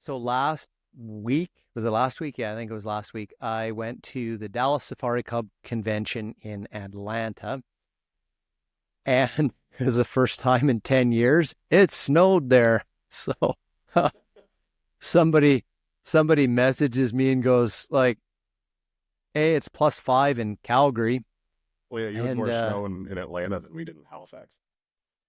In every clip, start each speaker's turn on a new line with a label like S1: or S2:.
S1: So last week, was it last week? Yeah, I think it was last week. I went to the Dallas Safari Club convention in Atlanta, and it was the first time in 10 years it snowed there. So somebody somebody messages me and goes like, "Hey, it's +5 in Calgary."
S2: Well, yeah, you had
S1: And
S2: more snow in Atlanta than we did in Halifax.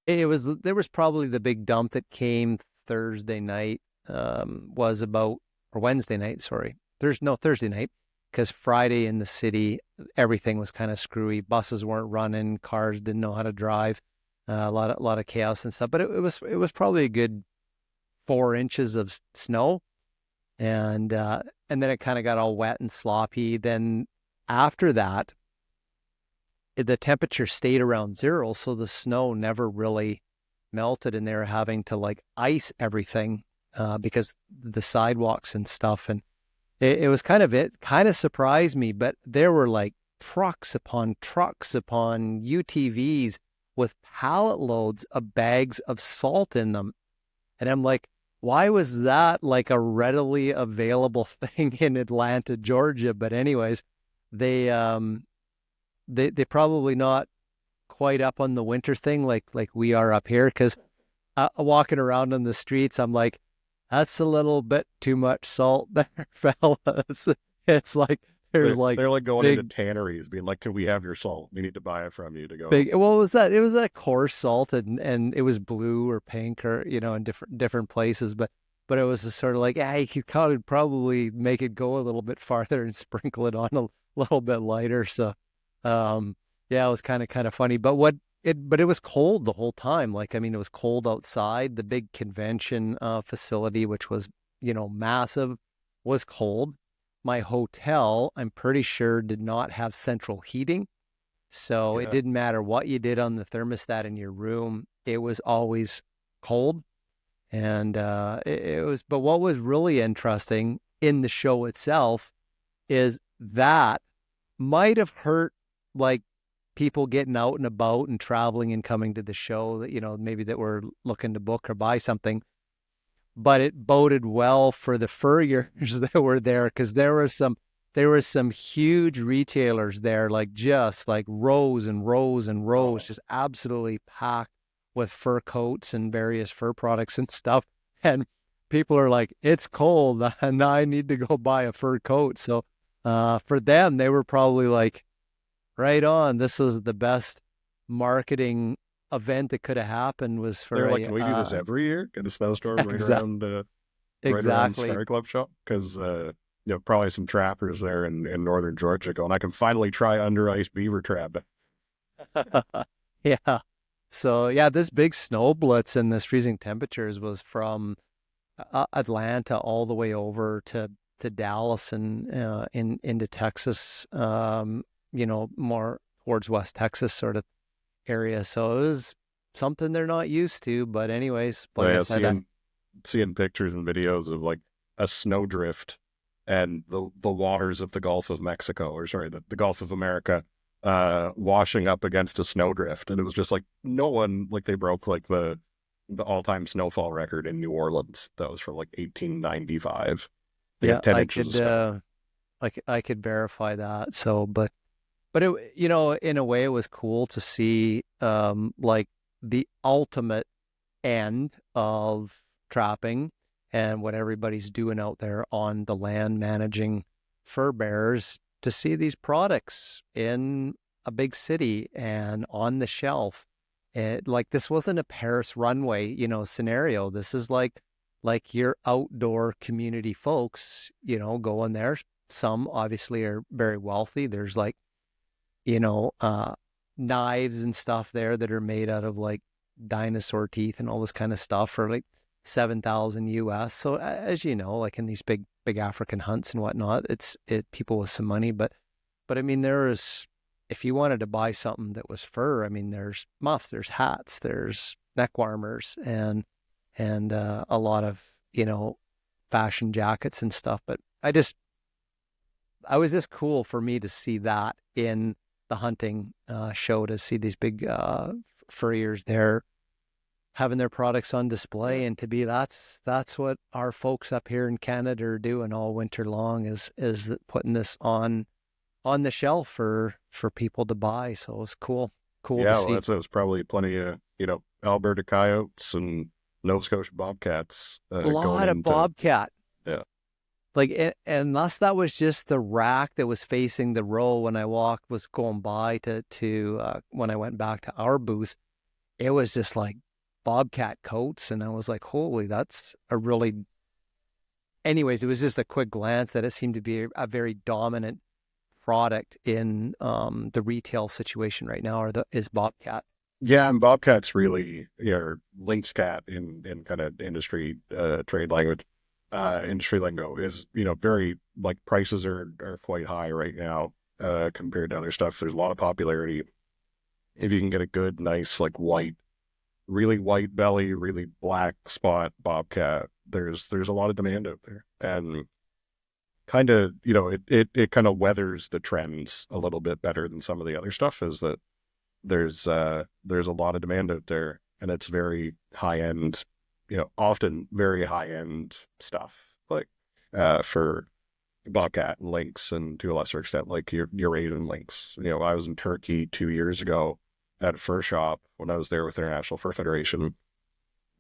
S1: it was there was probably the big dump that came Thursday night, was about, or Wednesday night, sorry. Thursday night, because Friday in the city everything was kind of screwy. Buses weren't running, cars didn't know how to drive, a lot of chaos and stuff. But it was probably a good 4 inches of snow, and then it kind of got all wet and sloppy. Then after that, the temperature stayed around zero, so the snow never really melted, and they were having to like ice everything, because the sidewalks and stuff. And it kind of surprised me, but there were like trucks upon UTVs with pallet loads of bags of salt in them. And I'm like, why was that like a readily available thing in Atlanta, Georgia? But anyways, they um they probably not quite up on the winter thing like we are up here, because walking around on the streets, I'm like, that's a little bit too much salt there, fellas. It's like there's like
S2: They're like going into
S1: big,
S2: tanneries, being like, "Can we have your salt? We need to buy it from you to go."
S1: big. What was that? It was that coarse salt, and it was blue or pink, or in different places, but it was just sort of like, you could probably make it go a little bit farther and sprinkle it on a little bit lighter. So, um, yeah, it was kind of funny. But it was cold the whole time. Like, I mean, it was cold outside. The big convention facility, which was, massive, was cold. My hotel, I'm pretty sure, did not have central heating. So it
S2: Yeah,
S1: didn't matter what you did on the thermostat in your room, it was always cold. And but what was really interesting in the show itself is that might have hurt, like, people getting out and about and traveling and coming to the show, that, maybe that were looking to book or buy something. But it boded well for the furriers that were there, because there was some huge retailers there, like just like rows and rows and rows,
S2: oh,
S1: just absolutely packed with fur coats and various fur products and stuff. And people are like, it's cold and I need to go buy a fur coat. So for them, they were probably like, right on. This was the best marketing event that could have happened, was
S2: they're
S1: for
S2: like,
S1: a
S2: "Can we do this every year? Get a snowstorm
S1: exact
S2: right around the
S1: exactly.
S2: Safari Club shop?" Because probably some trappers there in northern Georgia going, "I can finally try under ice beaver trap."
S1: Yeah. So yeah, this big snow blitz and this freezing temperatures was from Atlanta all the way over to Dallas, and into Texas, more towards West Texas sort of area. So it was something they're not used to. But anyways,
S2: So
S1: like I
S2: yeah,
S1: said,
S2: seeing pictures and videos of like a snowdrift and the waters of the Gulf of Mexico, or sorry, the Gulf of America, washing up against a snowdrift, and it was just like no one, like they broke like the all time snowfall record in New Orleans. That was from like 1895. They
S1: yeah,
S2: had 10 inches of snow.
S1: I could verify that. So, but it, in a way, it was cool to see, like, the ultimate end of trapping and what everybody's doing out there on the land managing fur bearers, to see these products in a big city and on the shelf. Like, this wasn't a Paris runway, scenario. This is like your outdoor community folks, going there. Some obviously are very wealthy. There's like, you know, uh, knives and stuff there that are made out of like dinosaur teeth and all this kind of stuff for like 7,000 US. So as you know, like in these big African hunts and whatnot, it people with some money. But I mean, if you wanted to buy something that was fur, I mean, there's muffs, there's hats, there's neck warmers, and a lot of, fashion jackets and stuff. But I was just cool for me to see that in the hunting show, to see these big furriers there having their products on display, and to be that's what our folks up here in Canada are doing all winter long is putting this on the shelf for people to buy. So it's cool to
S2: Yeah, well,
S1: see.
S2: that's probably plenty of Alberta coyotes and Nova Scotia bobcats
S1: A
S2: going
S1: lot of
S2: into.
S1: bobcat.
S2: Yeah.
S1: Like, unless that was just the rack that was facing the row when I was going by to when I went back to our booth, it was just like bobcat coats, and I was like, holy, that's a really. Anyways, it was just a quick glance that it seemed to be a very dominant product in the retail situation right now, is bobcat.
S2: Yeah, and bobcats really, lynx cat in kind of industry trade language, industry lingo is, very like prices are quite high right now compared to other stuff. There's a lot of popularity if you can get a good, nice, like really white belly, really black spot bobcat. There's a lot of demand out there, and kind of, it kind of weathers the trends a little bit better than some of the other stuff. Is that there's a lot of demand out there, and it's very high end, often very high end stuff, like for bobcat and lynx, and to a lesser extent like your Asian lynx. I was in Turkey 2 years ago at a fur shop when I was there with International Fur Federation.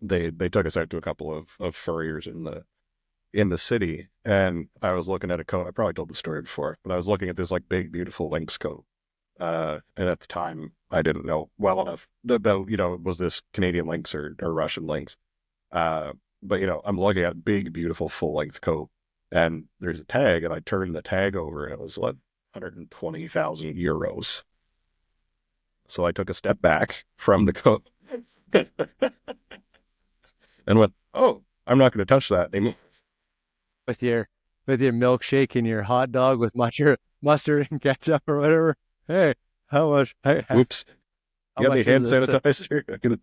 S2: They took us out to a couple of furriers in the city, and I was looking at a coat. I probably told the story before, but I was looking at this like big, beautiful lynx coat. And at the time, I didn't know well enough about, was this Canadian lynx or Russian lynx. But, I'm looking at a big, beautiful full length coat, and there's a tag, and I turned the tag over, and it was like 120,000 euros. So I took a step back from the coat and went, oh, I'm not going to touch that anymore.
S1: with your milkshake and your hot dog with mustard and ketchup or whatever. Hey, how much? Hey,
S2: Whoops.
S1: how
S2: You got any
S1: much is
S2: hand
S1: this?
S2: sanitizer?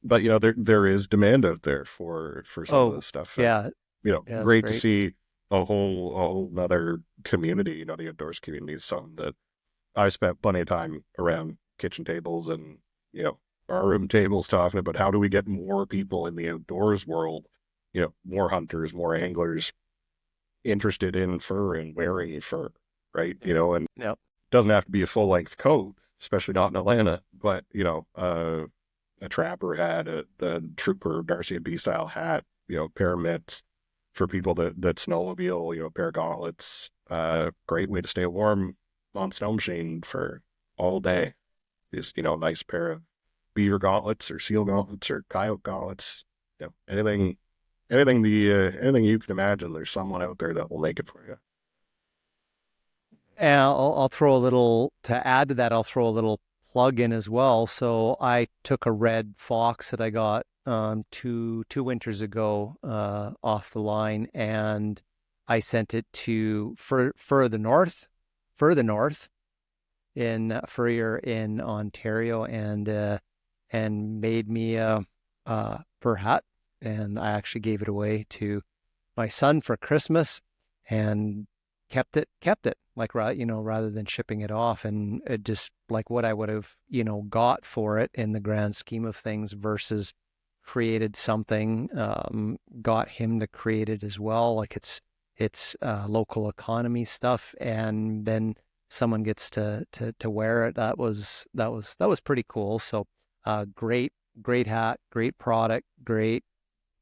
S2: But there is demand out there for some of
S1: Oh,
S2: this stuff, and
S1: yeah, yeah, it's
S2: great to
S1: great.
S2: see a whole another community. The outdoors community is something that I spent plenty of time around kitchen tables and bar room tables talking about how do we get more people in the outdoors world, more hunters, more anglers interested in fur and wearing fur, right? And it
S1: Yep.
S2: doesn't have to be a full length coat, especially not in Atlanta, but a trapper hat, a trooper Garcia B style hat, pair of mitts for people that snowmobile, pair of gauntlets. Great way to stay warm on snow machine for all day. Just, nice pair of beaver gauntlets or seal gauntlets or coyote gauntlets. Anything you can imagine, there's someone out there that will make it for you.
S1: And I'll throw a little to add to that. I'll throw a little plug in as well. So I took a red fox that I got two winters ago off the line, and I sent it to further north in Furrier in Ontario, and made me a fur hat, and I actually gave it away to my son for Christmas, and kept it like, rather than shipping it off, and it just like what I would have got for it in the grand scheme of things versus created something, got him to create it as well, like it's local economy stuff, and then someone gets to wear it. That was pretty cool. So great hat, great product, great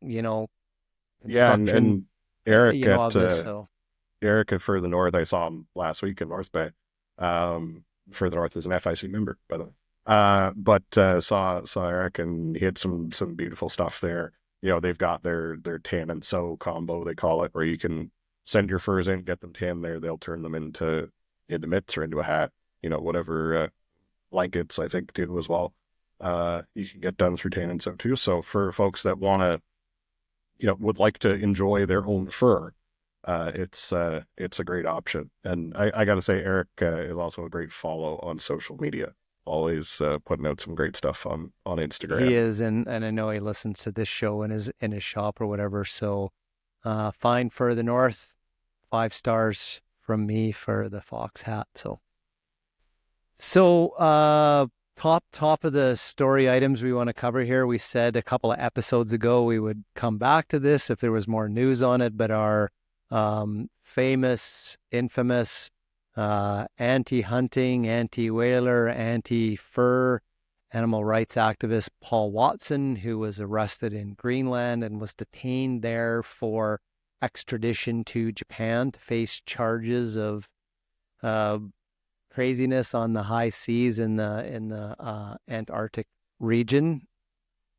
S1: you know
S2: Yeah, and,
S1: construction
S2: and Eric
S1: of
S2: at
S1: this. So
S2: Further North, I saw him last week in North Bay. Further North is an FIC member, by the way. But saw Eric, and he had some beautiful stuff there. They've got their tan and sew combo, they call it, where you can send your furs in, get them tan there. They'll turn them into mitts or into a hat. Whatever blankets I think do as well. You can get done through tan and sew too. So for folks that want to, would like to enjoy their own fur, it's a great option. And I got to say, Eric is also a great follow on social media. Always putting out some great stuff on
S1: he
S2: Instagram.
S1: is, and I know he listens to this show in his shop or whatever. So fine for the north, 5 stars from me for the fox hat. So top of the story items we want to cover here. We said a couple of episodes ago we would come back to this if there was more news on it, but our famous, infamous anti-hunting, anti-whaler, anti-fur animal rights activist Paul Watson, who was arrested in Greenland and was detained there for extradition to Japan to face charges of uh, craziness on the high seas in the Antarctic region.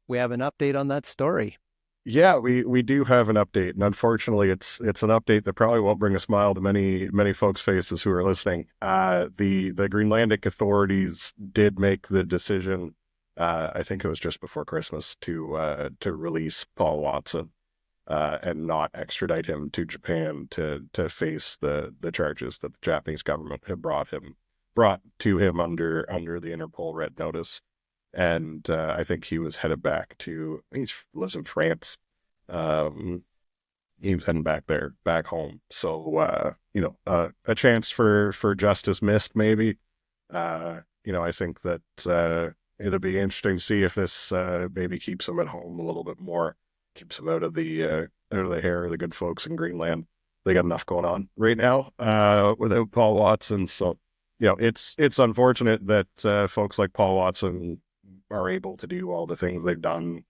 S1: We have an update on that story.
S2: Yeah, we do have an update, and unfortunately, it's an update that probably won't bring a smile to many folks' faces who are listening. The Greenlandic authorities did make the decision. I think it was just before Christmas to release Paul Watson and not extradite him to Japan to face the charges that the Japanese government had brought to him under the Interpol Red Notice. And I think he was headed back he lives in France. He was heading back home. So, a chance for justice missed, maybe. I think that it'll be interesting to see if this maybe keeps him at home a little bit more, keeps him out of the hair of the good folks in Greenland. They got enough going on right now without Paul Watson. So, it's unfortunate that folks like Paul Watson are able to do all the things they've done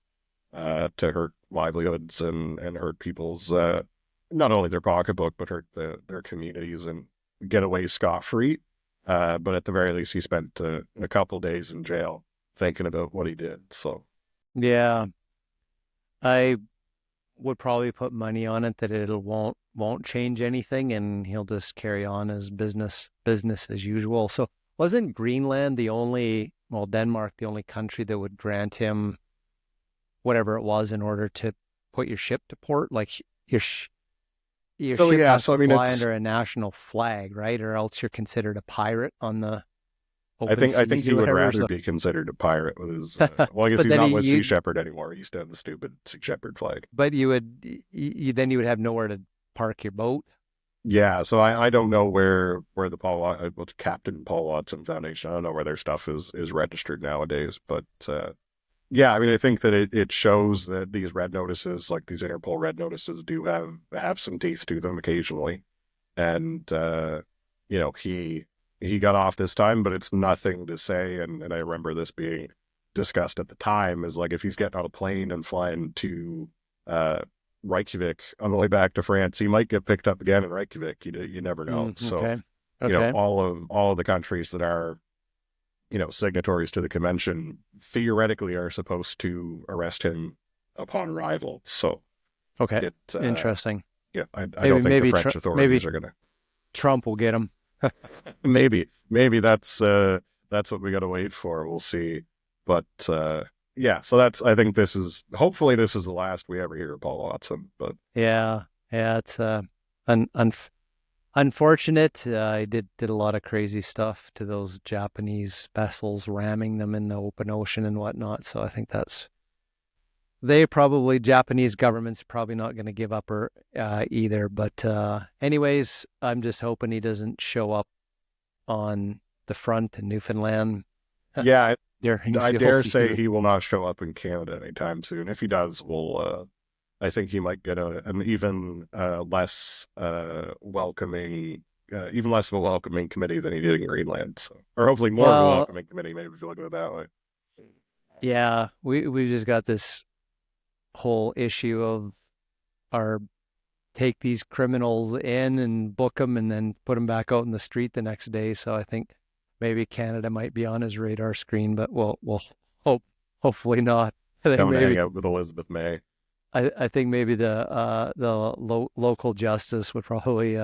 S2: to hurt livelihoods and hurt people's not only their pocketbook but hurt their communities and get away scot-free. But at the very least, he spent a couple days in jail thinking about what he did. So
S1: yeah, I would probably put money on it that it won't change anything, and he'll just carry on as business as usual. So wasn't Greenland Denmark the only country that would grant him whatever it was in order to put your ship to port? Like your ship has to fly under a national flag, right? Or else you're considered a pirate on the open seas.
S2: I think he would rather be considered a pirate with his. Well, I guess he's not with Sea Shepherd anymore. He used to have the stupid Sea Shepherd flag.
S1: But you would have nowhere to park your boat.
S2: Yeah, so I don't know where the Captain Paul Watson Foundation. I don't know where their stuff is registered nowadays, but yeah, I mean, I think that it shows that these red notices, like these Interpol red notices, do have some teeth to them occasionally, and he got off this time, but it's nothing to say. And I remember this being discussed at the time is like if he's getting on a plane and flying to Reykjavik on the way back to France, he might get picked up again in Reykjavik. You never know.
S1: Okay.
S2: So all of the countries that are signatories to the convention theoretically are supposed to arrest him upon arrival. So
S1: okay, interesting.
S2: Yeah, I don't think the French authorities are gonna.
S1: Trump will get him.
S2: maybe that's what we got to wait for. We'll see. But yeah, so I think hopefully this is the last we ever hear of Paul Watson. But
S1: yeah, it's unfortunate. I did a lot of crazy stuff to those Japanese vessels, ramming them in the open ocean and whatnot. So I think Japanese government's probably not going to give up either. But anyways, I'm just hoping he doesn't show up on the front in Newfoundland.
S2: Yeah, I dare say he will not show up in Canada anytime soon. If he does, I think he might get an even less welcoming, even less of a welcoming committee than he did in Greenland. So, or hopefully more of a welcoming committee, maybe if you look at it that way.
S1: Yeah, we've just got this whole issue of take these criminals in and book them and then put them back out in the street the next day. So I think maybe Canada might be on his radar screen, but we'll hopefully not.
S2: Don't hang out with Elizabeth May.
S1: I think maybe the local justice would probably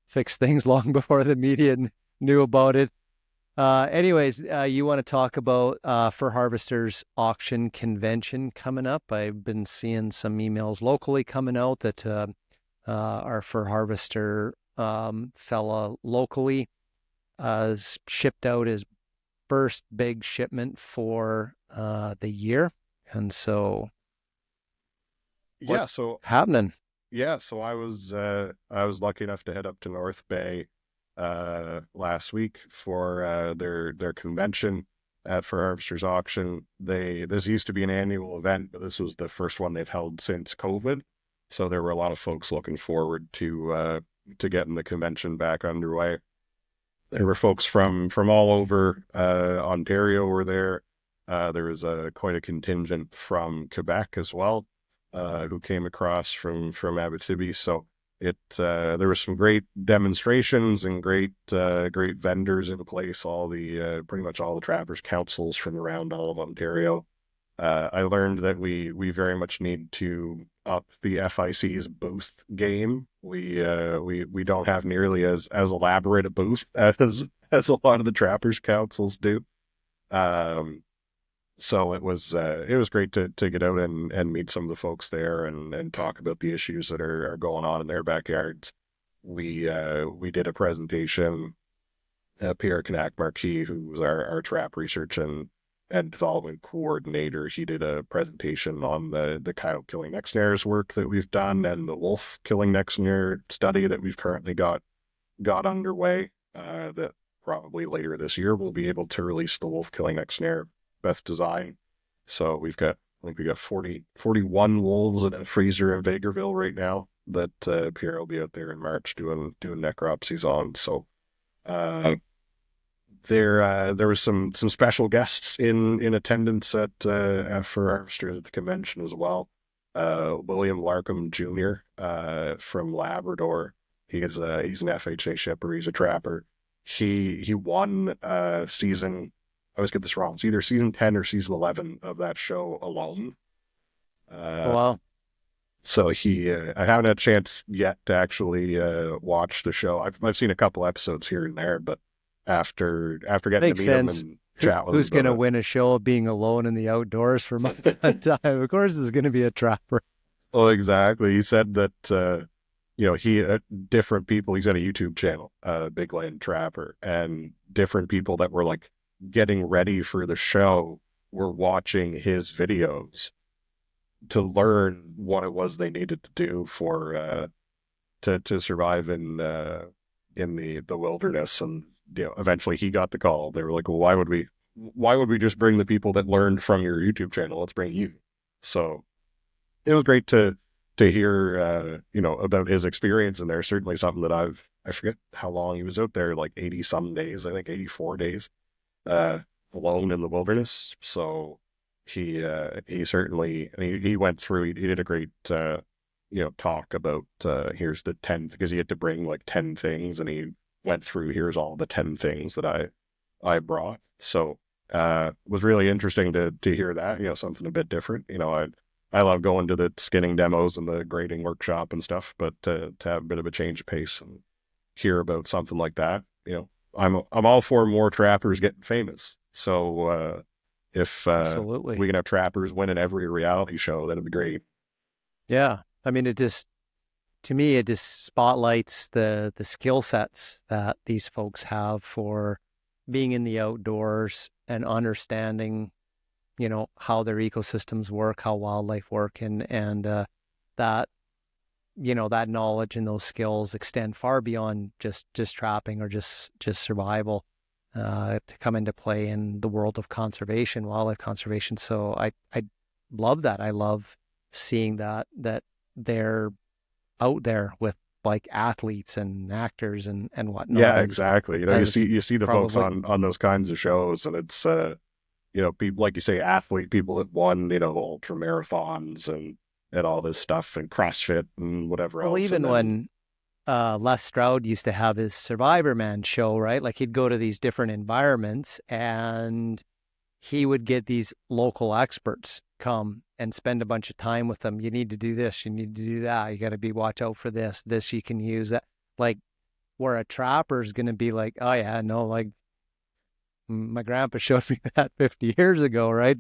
S1: fix things long before the media knew about it. Anyways, you want to talk about Fur Harvesters Auction Convention coming up? I've been seeing some emails locally coming out that our fur harvester fella locally has shipped out his first big shipment for the year, and so happening.
S2: Yeah, so I was lucky enough to head up to North Bay last week for their convention. at For Harvesters Auction. This used to be an annual event, but this was the first one they've held since COVID. So there were a lot of folks looking forward to getting the convention back underway. There were folks from all over Ontario were there. There was quite a contingent from Quebec as well, who came across from Abitibi. So there were some great demonstrations and great vendors in place. All the pretty much all the trappers councils from around all of Ontario. I learned that we very much need to up the FIC's booth game. We don't have nearly as elaborate a booth as a lot of the trappers councils do. So it was great to get out and meet some of the folks there and talk about the issues that are going on in their backyards. We did a presentation. Pierre Canac Marquis, who was our trap research and development coordinator, he did a presentation on the coyote killing neck snares work that we've done and the wolf killing neck snare study that we've currently got underway. That probably later this year we'll be able to release the wolf killing neck snare best design. So I think we got 41 wolves in a freezer in Vegreville right now that Pierre will be out there in March doing necropsies on. So there was some special guests in attendance at For Harvesters at the convention as well. William Larkham Jr. From Labrador. He's an FHA shipper. He's a trapper. He won season. I always get this wrong. It's either season 10 or season 11 of that show alone.
S1: Wow.
S2: So I haven't had a chance yet to actually watch the show. I've seen a couple episodes here and there, but after getting
S1: Makes
S2: to meet
S1: sense.
S2: him and chat with him,
S1: Who's going to win a show of being alone in the outdoors for months at a time? Of course, it's going to be a trapper.
S2: Oh, exactly. He said that different people. He's got a YouTube channel, Big Land Trapper, and different people that were like getting ready for the show were watching his videos to learn what it was they needed to do for to survive in the wilderness. And eventually he got the call. They were like, well, why would we just bring the people that learned from your YouTube channel? Let's bring you. So it was great to hear about his experience in there. Certainly something that I forget how long he was out there, like 80 some days, I think 84 days alone in the wilderness. So he certainly, he went through, he did a great talk about here's the 10, because he had to bring like 10 things, and he went through, here's all the 10 things that I brought. So was really interesting to hear that, something a bit different. I love going to the skinning demos and the grading workshop and stuff, but to have a bit of a change of pace and hear about something like that, I'm all for more trappers getting famous. So if
S1: Absolutely.
S2: we can have trappers winning every reality show, that'd be great.
S1: Yeah. I mean, to me, it just spotlights the skill sets that these folks have for being in the outdoors and understanding, how their ecosystems work, how wildlife work, and that, that knowledge and those skills extend far beyond just trapping or just survival, to come into play in the world of conservation, wildlife conservation. So I love that. I love seeing that they're out there with like athletes and actors and whatnot.
S2: Yeah, exactly. You see the
S1: probably
S2: folks on those kinds of shows, and it's people, like you say, athlete, people that won, ultra marathons and all this stuff, and CrossFit and whatever else.
S1: Well, even when Les Stroud used to have his Survivor Man show, right? Like he'd go to these different environments and he would get these local experts come and spend a bunch of time with them. You need to do this. You need to do that. You got to watch out for this. This you can use that. Like where a trapper is going to be like, oh yeah, no, like my grandpa showed me that 50 years ago, right?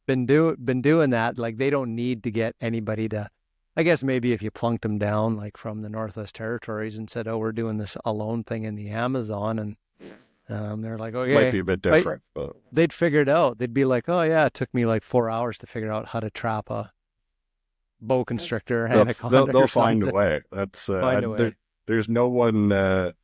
S1: Been doing that. Like they don't need to get anybody to. I guess maybe if you plunked them down like from the Northwest Territories and said, oh, we're doing this alone thing in the Amazon, and they're like, okay,
S2: might be a bit different, but
S1: they'd figure it out. They'd be like, oh yeah, it took me like 4 hours to figure out how to trap a boa constrictor, anaconda.
S2: They'll find a way. That's
S1: Find a way.
S2: There's no one that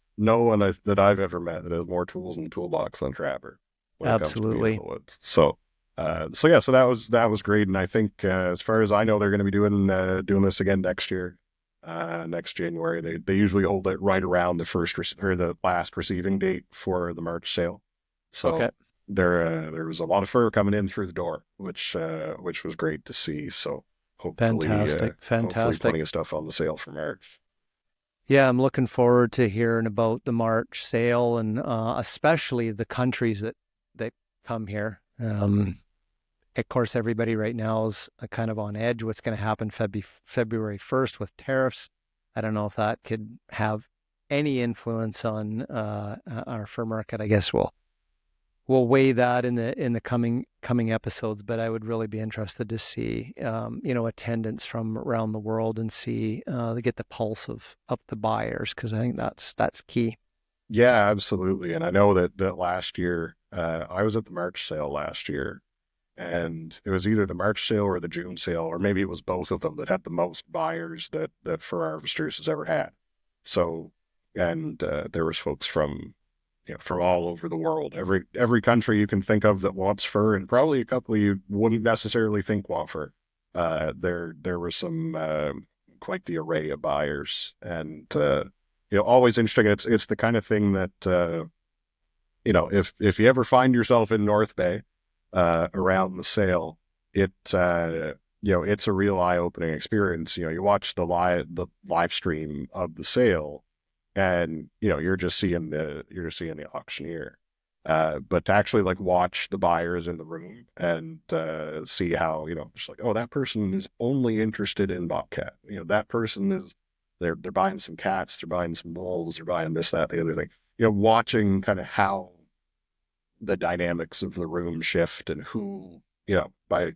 S2: I've ever met that has more tools in the toolbox than Trapper. when it comes to being in
S1: Absolutely.
S2: the woods. So that was great, and I think as far as I know, they're going to be doing this again next year, next January. They usually hold it right around the or the last receiving date for the March sale.
S1: Okay.
S2: So there was a lot of fur coming in through the door, which was great to see. So
S1: Fantastic.
S2: hopefully
S1: Fantastic.
S2: plenty of stuff on the sale for March.
S1: Yeah, I'm looking forward to hearing about the March sale and especially the countries that come here. Of course, everybody right now is kind of on edge. What's going to happen February 1st with tariffs? I don't know if that could have any influence on our fur market. I guess we'll weigh that in the coming episodes. But I would really be interested to see attendance from around the world and see to get the pulse of the buyers, because I think that's key.
S2: Yeah, absolutely. And I know that last year, I was at the March sale last year, and it was either the March sale or the June sale, or maybe it was both of them that had the most buyers that Fur Harvesters has ever had. So, and there was folks from from all over the world, every country you can think of that wants fur, and probably a couple you wouldn't necessarily think want fur. There was some quite the array of buyers, and always interesting. It's the kind of thing that if you ever find yourself in North Bay around the sale, it's a real eye-opening experience. You watch the live stream of the sale, and you're just seeing the auctioneer. But to actually like watch the buyers in the room and see how just like, oh, that person is only interested in bobcat. That person is they're buying some cats, they're buying some bulls, they're buying this, that, the other thing. Watching kind of how the dynamics of the room shift, and who by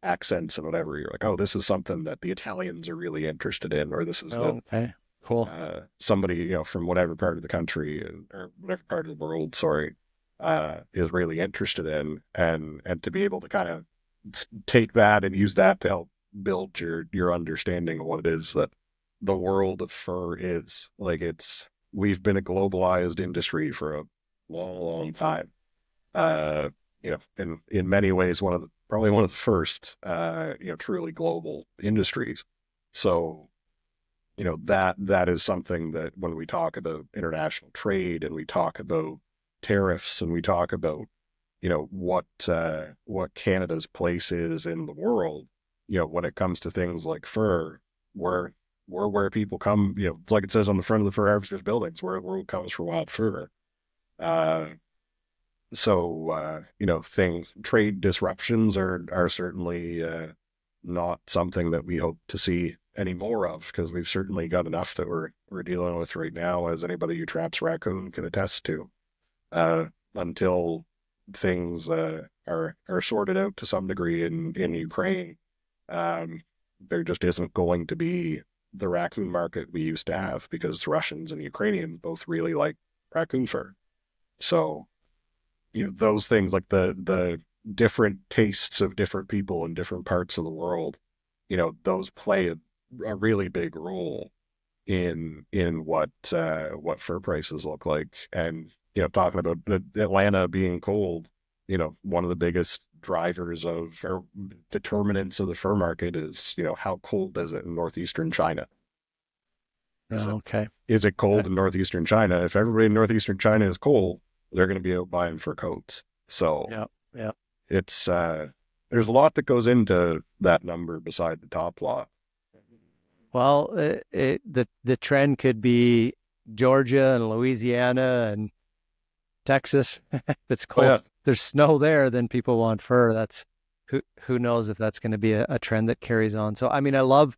S2: accents and whatever, you're like, oh, this is something that the Italians are really interested in, or this is
S1: Oh, okay, cool.
S2: somebody from whatever part of the country or whatever part of the world, sorry, is really interested in, and to be able to kind of take that and use that to help build your understanding of what it is that the world of fur is. Like, we've been a globalized industry for a long, long time. Uh, in many ways, probably one of the first, truly global industries. So, that is something that when we talk about international trade and we talk about tariffs and we talk about, what Canada's place is in the world, when it comes to things like fur, we're where people come, it's like it says on the front of the Fur Harvesters buildings, where the world comes for wild fur. Uh, trade disruptions are certainly not something that we hope to see any more of, because we've certainly got enough that we're dealing with right now, as anybody who traps raccoon can attest to. Until things are sorted out to some degree in Ukraine, there just isn't going to be the raccoon market we used to have, because Russians and Ukrainians both really like raccoon fur. So those things, like the different tastes of different people in different parts of the world, those play a really big role in what fur prices look like. And talking about Atlanta being cold, one of the biggest drivers of, or determinants of, the fur market is how cold is it in northeastern China. Is
S1: Oh,
S2: it
S1: okay.
S2: is it cold
S1: Okay.
S2: in northeastern China? If everybody in northeastern China is cold, they're going to be out buying fur coats. So
S1: Yeah. Yeah.
S2: it's there's a lot that goes into that number beside the top lot.
S1: Well, the trend could be Georgia and Louisiana and Texas. That's
S2: Oh
S1: cold.
S2: yeah,
S1: There's snow there, then people want fur. That's who knows if that's going to be a trend that carries on. So I mean, I love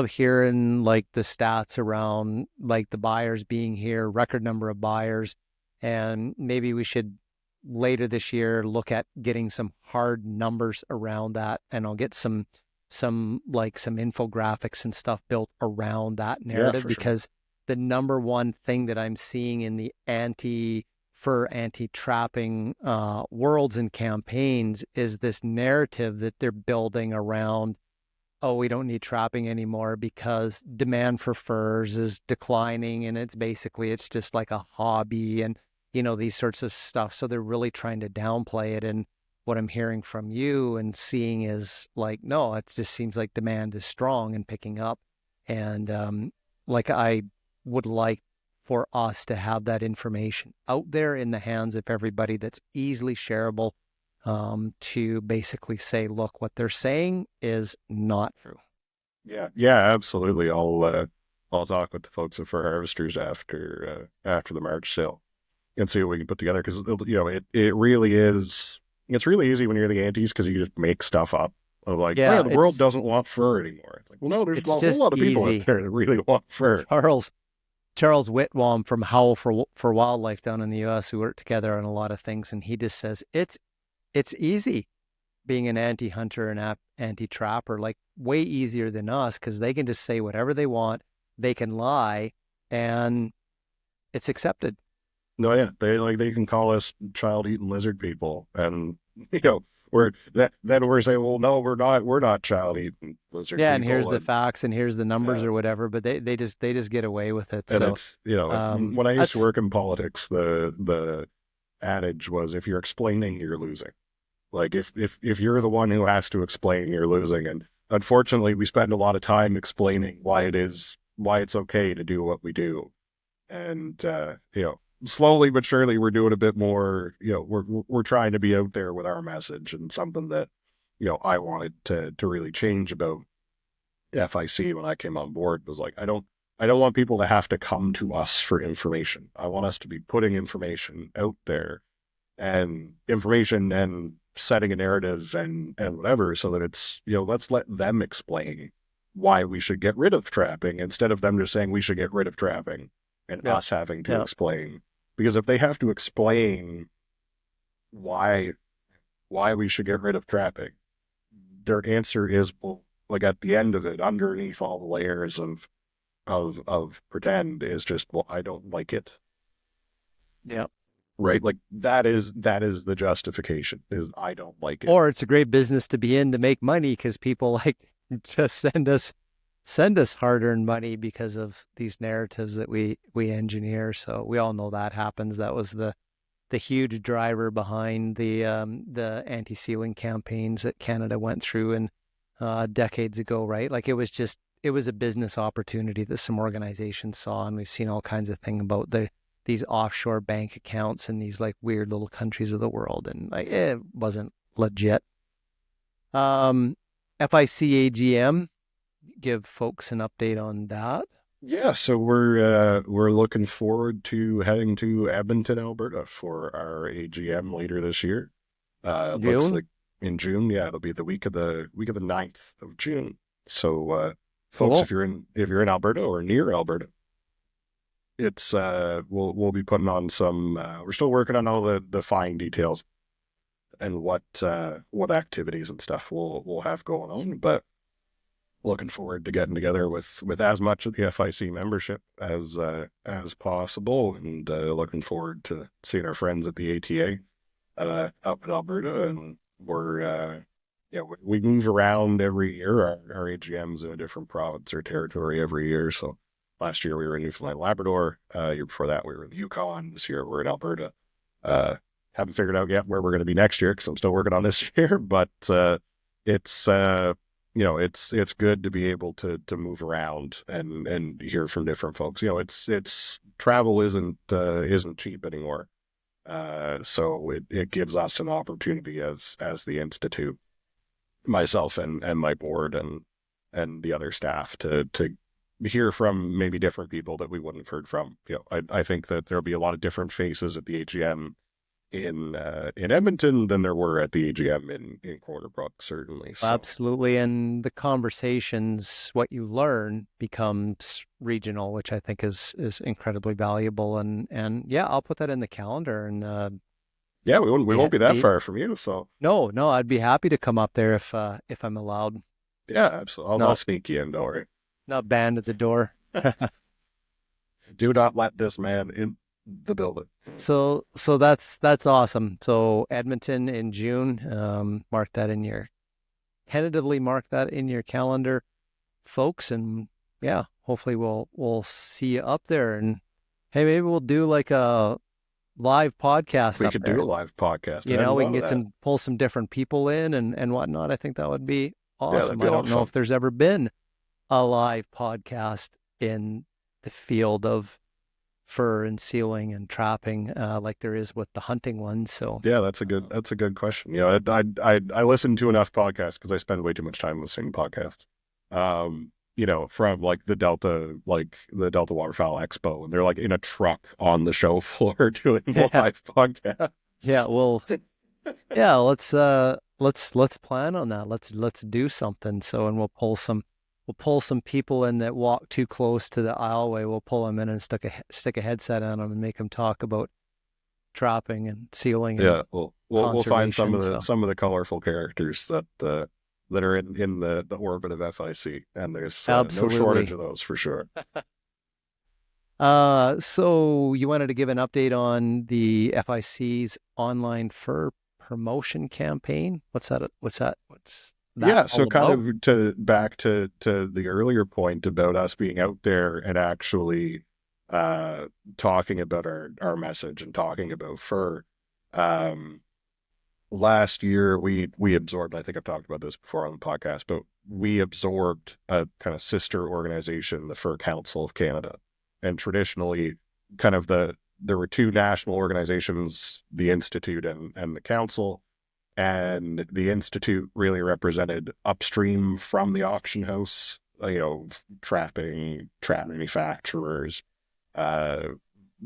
S1: hearing like the stats around like the buyers being here, record number of buyers, and maybe we should later this year look at getting some hard numbers around that, and I'll get some infographics and stuff built around that
S2: yeah,
S1: narrative,
S2: for sure.
S1: because the number one thing that I'm seeing in the anti-trapping worlds and campaigns is this narrative that they're building around, oh, we don't need trapping anymore because demand for furs is declining, and it's just like a hobby. And these sorts of stuff. So they're really trying to downplay it. And what I'm hearing from you and seeing is like, no, it just seems like demand is strong and picking up. And like I would like for us to have that information out there in the hands of everybody that's easily shareable, to basically say, look, what they're saying is not true.
S2: Yeah, yeah, absolutely. I'll talk with the folks at Fur Harvesters after the March sale and see what we can put together because it really is. It's really easy when you're the antis because you just make stuff up of like, oh, yeah,
S1: Yeah,
S2: the world doesn't want fur anymore. It's like, well, no, there's a
S1: it's
S2: whole
S1: just
S2: lot of people out
S1: easy.
S2: there that really want fur.
S1: Charles Whitwam from Howl for Wildlife down in the U.S. who work together on a lot of things, and he just says it's easy being an anti-hunter and anti-trapper, like way easier than us because they can just say whatever they want, they can lie, and it's accepted.
S2: No, yeah, they can call us child-eating lizard people, and you know we're saying, well, no, we're not child-eating lizard
S1: Yeah, and here's
S2: people,
S1: the
S2: and
S1: facts and here's the numbers
S2: yeah,
S1: or whatever, but they just get away with it.
S2: and
S1: So
S2: it's when I used to
S1: that's
S2: work in politics, the adage was if you're explaining, you're losing. Like if you're the one who has to explain, you're losing. And unfortunately, we spend a lot of time explaining why it's okay to do what we do. And slowly but surely, we're doing a bit more. We're trying to be out there with our message and something that I wanted to really change about FIC when I came on board was like I don't want people to have to come to us for information. I want us to be putting information out there and information and setting a narrative and whatever so that it's let's let them explain why we should get rid of trapping instead of them just saying we should get rid of trapping and
S1: yeah,
S2: us having to
S1: yeah.
S2: explain, because if they have to explain why we should get rid of trapping, their answer is, well, like at the end of it, underneath all the layers of pretend is just, well, I don't like it.
S1: Yeah.
S2: Right? Like that is the justification, is I don't like it.
S1: Or it's a great business to be in to make money because people like to send us hard-earned money because of these narratives that we engineer. So we all know that happens. That was the huge driver behind the anti-sealing campaigns that Canada went through and decades ago, right? Like it was a business opportunity that some organizations saw, and we've seen all kinds of things about these offshore bank accounts in these like weird little countries of the world, and like it wasn't legit. Um, FICAGM, give folks an update on that.
S2: Yeah, so we're looking forward to heading to Edmonton, Alberta for our AGM later this year. It looks
S1: June,
S2: like in June. Yeah, it'll be the week of the 9th of June. So folks,
S1: cool.
S2: if you're in Alberta or near Alberta, it's we'll be putting on some we're still working on all the fine details and what activities and stuff we'll have going on, but looking forward to getting together with as much of the FIC membership as possible, and looking forward to seeing our friends at the ATA up in Alberta. And we move around every year. Our AGM's in a different province or territory every year. So last year we were in Newfoundland, Labrador. Year before that we were in the Yukon. This year we're in Alberta. Haven't figured out yet where we're going to be next year because I'm still working on this year, but it's it's good to be able to move around and hear from different folks. It's travel isn't cheap anymore. So it gives us an opportunity as the Institute, myself and my board and the other staff to hear from maybe different people that we wouldn't have heard from. I think that there'll be a lot of different faces at the AGM in Edmonton than there were at the AGM in Corner Brook, certainly. So
S1: Absolutely. And the conversations, what you learn becomes regional, which I think is incredibly valuable. And yeah, I'll put that in the calendar and
S2: yeah, we won't be that
S1: be
S2: far from you. So
S1: no, I'd be happy to come up there if I'm allowed.
S2: yeah, absolutely. I'll
S1: Not
S2: sneak you in. Don't worry.
S1: not banned at the door.
S2: Do not let this man in the building.
S1: So that's awesome. So Edmonton in June, tentatively mark that in your calendar, folks, and yeah, hopefully we'll see you up there. And hey, maybe we'll do like a live podcast
S2: We
S1: up
S2: could
S1: there.
S2: do a live podcast. I
S1: You know,
S2: hadn't
S1: we can
S2: thought of
S1: get
S2: that.
S1: pull some different people in and whatnot. I think that would be
S2: Yeah, that'd
S1: awesome.
S2: be
S1: I
S2: a lot
S1: don't
S2: of
S1: know
S2: fun.
S1: if there's ever been a live podcast in the field of fur and sealing and trapping like there is with the hunting ones. So,
S2: Yeah, that's a good question. You know, I listen to enough podcasts because I spend way too much time listening to podcasts. You know, from like the Delta Waterfowl Expo, and they're like in a truck on the show floor doing
S1: yeah,
S2: live podcast.
S1: yeah, well, yeah, let's plan on that. Let's do something. So, and we'll pull some people in that walk too close to the aisleway. We'll pull them in and stick a headset on them and make them talk about trapping and sealing and
S2: Yeah, we'll find
S1: conservation. So
S2: some of the colorful characters that are in the orbit of FIC, and there's no shortage
S1: absolutely.
S2: of those for sure.
S1: So you wanted to give an update on the FIC's online fur promotion campaign? What's that? What's that? What's that
S2: Yeah,
S1: all
S2: so kind
S1: about?
S2: of to back to the earlier point about us being out there and actually talking about our message and talking about fur. Um, Last year we absorbed, I think I've talked about this before on the podcast, but we absorbed a kind of sister organization, the Fur Council of Canada. And traditionally, kind of there were two national organizations, the Institute and the Council. And the Institute really represented upstream from the auction house, you know, trap manufacturers, uh,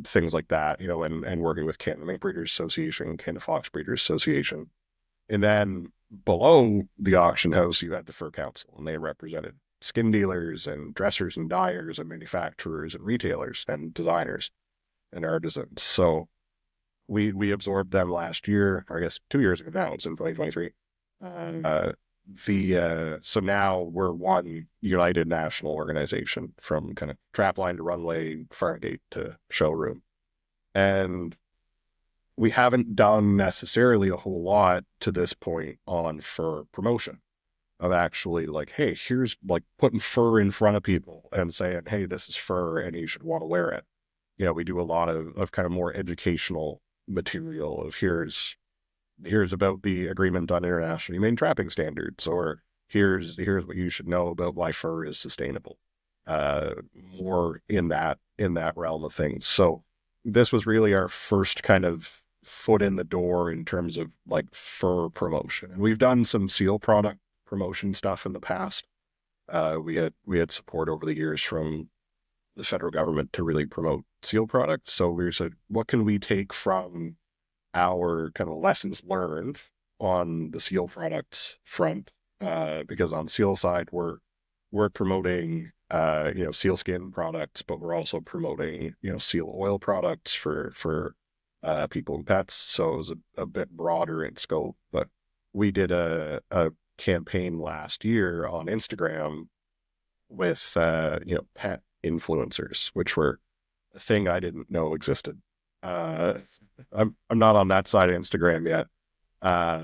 S2: things like that, you know, and working with Canada Mink Breeders Association, Canada Fox Breeders Association. And then below the auction house, you had the Fur Council, and they represented skin dealers and dressers and dyers and manufacturers and retailers and designers and artisans. So we absorbed them last year, or I guess 2 years ago now. It's in 2023. Uh, so now we're one united national organization from kind of trap line to runway, farm gate to showroom, and we haven't done necessarily a whole lot to this point on fur promotion of actually like, hey, here's like putting fur in front of people and saying, hey, this is fur and you should want to wear it. You know, we do a lot of kind of more educational material of here's about the agreement on international humane trapping standards, or here's what you should know about why fur is sustainable. Uh, More in that realm of things. So this was really our first kind of foot in the door in terms of like fur promotion. And we've done some seal product promotion stuff in the past. We had support over the years from the federal government to really promote seal products. So we said, what can we take from our kind of lessons learned on the seal products front? Because on seal side, we're promoting seal skin products, but we're also promoting seal oil products for people and pets. So it was a bit broader in scope. But we did a campaign last year on Instagram with pet influencers, which were a thing I didn't know existed. Uh, I'm not on that side of Instagram yet,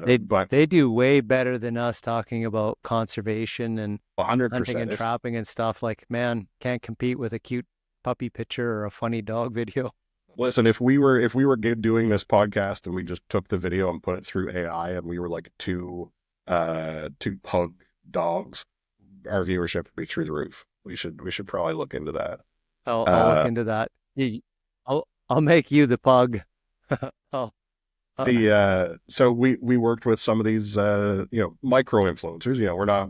S1: They
S2: but
S1: they do way better than us talking about conservation and hunting
S2: 100%.
S1: and trapping and stuff. Like, man, can't compete with a cute puppy picture or a funny dog video.
S2: Listen, if we were doing this podcast and we just took the video and put it through AI and we were like two pug dogs, our viewership would be through the roof. We should probably look into that.
S1: I'll look
S2: Uh,
S1: into that. I'll make you the pug. Oh,
S2: So we worked with some of these micro influencers.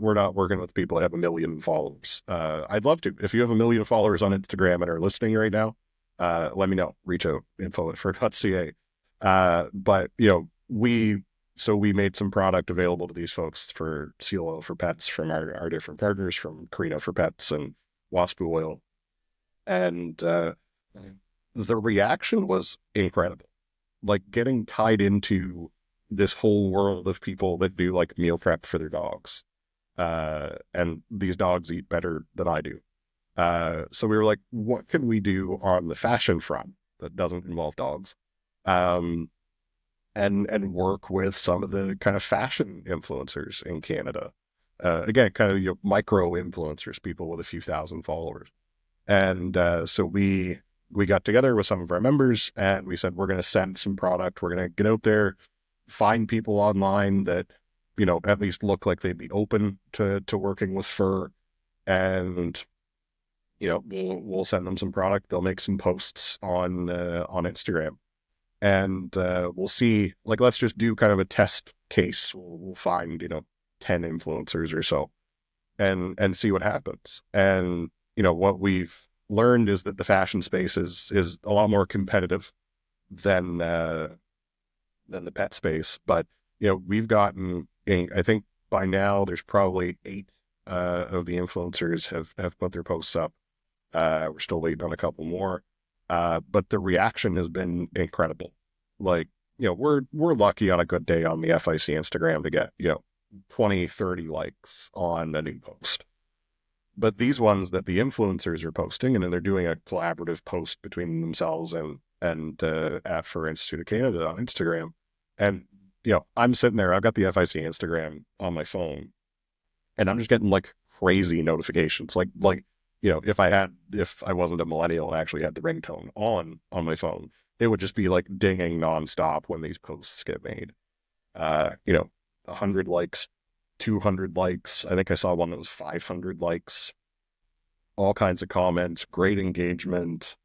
S2: We're not working with people that have 1 million followers. I'd love to. If you have 1 million followers on Instagram and are listening right now, let me know. Reach out, info@fur.ca. But we made some product available to these folks for seal oil for pets from our different partners, from Carino for Pets and Waspoo Oil, and the reaction was incredible. Like getting tied into this whole world of people that do like meal prep for their dogs. And these dogs eat better than I do. So we were like, what can we do on the fashion front that doesn't involve dogs? Um, and work with some of the kind of fashion influencers in Canada. Again, kind of micro influencers, people with a few thousand followers. And so we we got together with some of our members and we said, we're going to send some product. We're going to get out there, find people online that, at least look like they'd be open to working with fur. And, we'll send them some product. They'll make some posts on Instagram. And we'll see, like, let's just do kind of a test case. We'll find, 10 influencers or so and see what happens. And, what we've learned is that the fashion space is a lot more competitive than the pet space. But, we've gotten, I think by now there's probably 8 of the influencers have put their posts up. We're still waiting on a couple more. But the reaction has been incredible. Like, we're lucky on a good day on the FIC Instagram to get, 20, 30 likes on a new post. But these ones that the influencers are posting, and then they're doing a collaborative post between themselves and at Fur Institute of Canada on Instagram. And, I'm sitting there, I've got the FIC Instagram on my phone, and I'm just getting like crazy notifications. Like, if I wasn't a millennial and actually had the ringtone on my phone, it would just be like dinging nonstop when these posts get made. 100 likes, 200 likes. I think I saw one that was 500 likes, all kinds of comments, great engagement.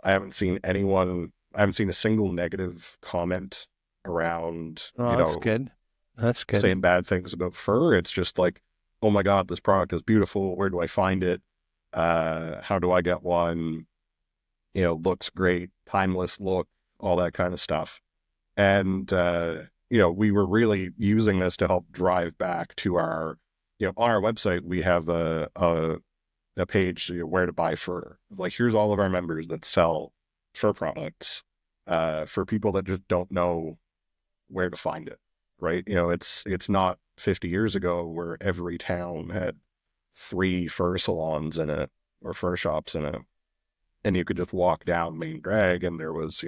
S2: I haven't seen a single negative comment around,
S1: Oh, that's good. That's good.
S2: saying bad things about fur. It's just like, oh my God, this product is beautiful. Where do I find it? How do I get one? Looks great, timeless look, all that kind of stuff. And, we were really using this to help drive back to our, on our website, we have a page, where to buy fur. Like, here's all of our members that sell fur products, for people that just don't know where to find it, right? It's not 50 years ago where every town had 3 fur salons in it or fur shops in it. And you could just walk down Main Drag and there was,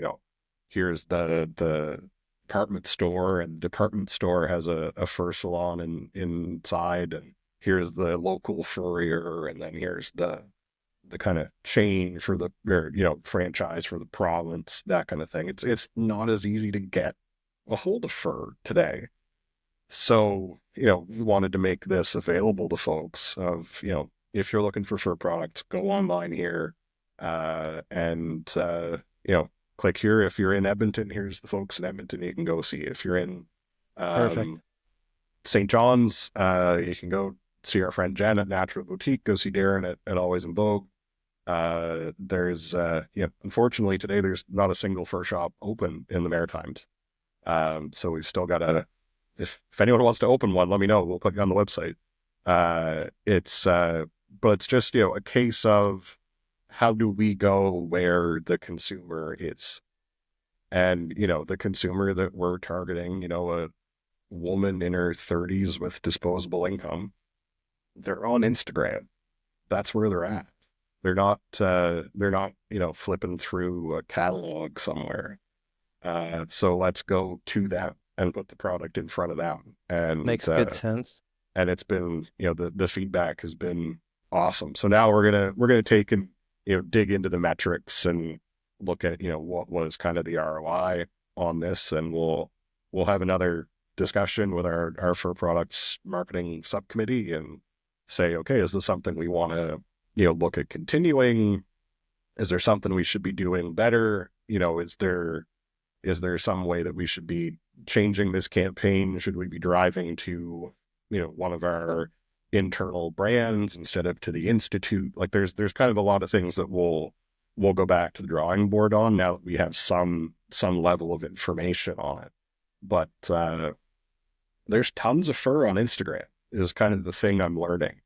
S2: here's the department store, and the department store has a fur salon inside, and here's the local furrier, and then here's the kind of chain for the, franchise for the province, that kind of thing. It's not as easy to get a hold of fur today. So, we wanted to make this available to folks of, if you're looking for fur products, go online here, and click here. If you're in Edmonton, here's the folks in Edmonton you can go see. If you're in St. John's, you can go see our friend Jen at Natural Boutique, go see Darren at Always in Vogue. There's, unfortunately today there's not a single fur shop open in the Maritimes. So we've still got if anyone wants to open one, let me know. We'll put you on the website. But it's just, a case of, how do we go where the consumer is? And, the consumer that we're targeting, a woman in her 30s with disposable income, they're on Instagram. That's where they're at. They're not, flipping through a catalog somewhere. So let's go to them and put the product in front of them. And
S1: makes good sense.
S2: And it's been, the feedback has been awesome. So now we're gonna take and, dig into the metrics and look at, what was kind of the ROI on this. And we'll have another discussion with our fur products marketing subcommittee and say, okay, is this something we want to, look at continuing? Is there something we should be doing better? Is there some way that we should be changing this campaign? Should we be driving to, one of our internal brands instead of to the Institute? Like, there's kind of a lot of things that we'll go back to the drawing board on now that we have some level of information on it. But there's tons of fur on Instagram is kind of the thing I'm learning.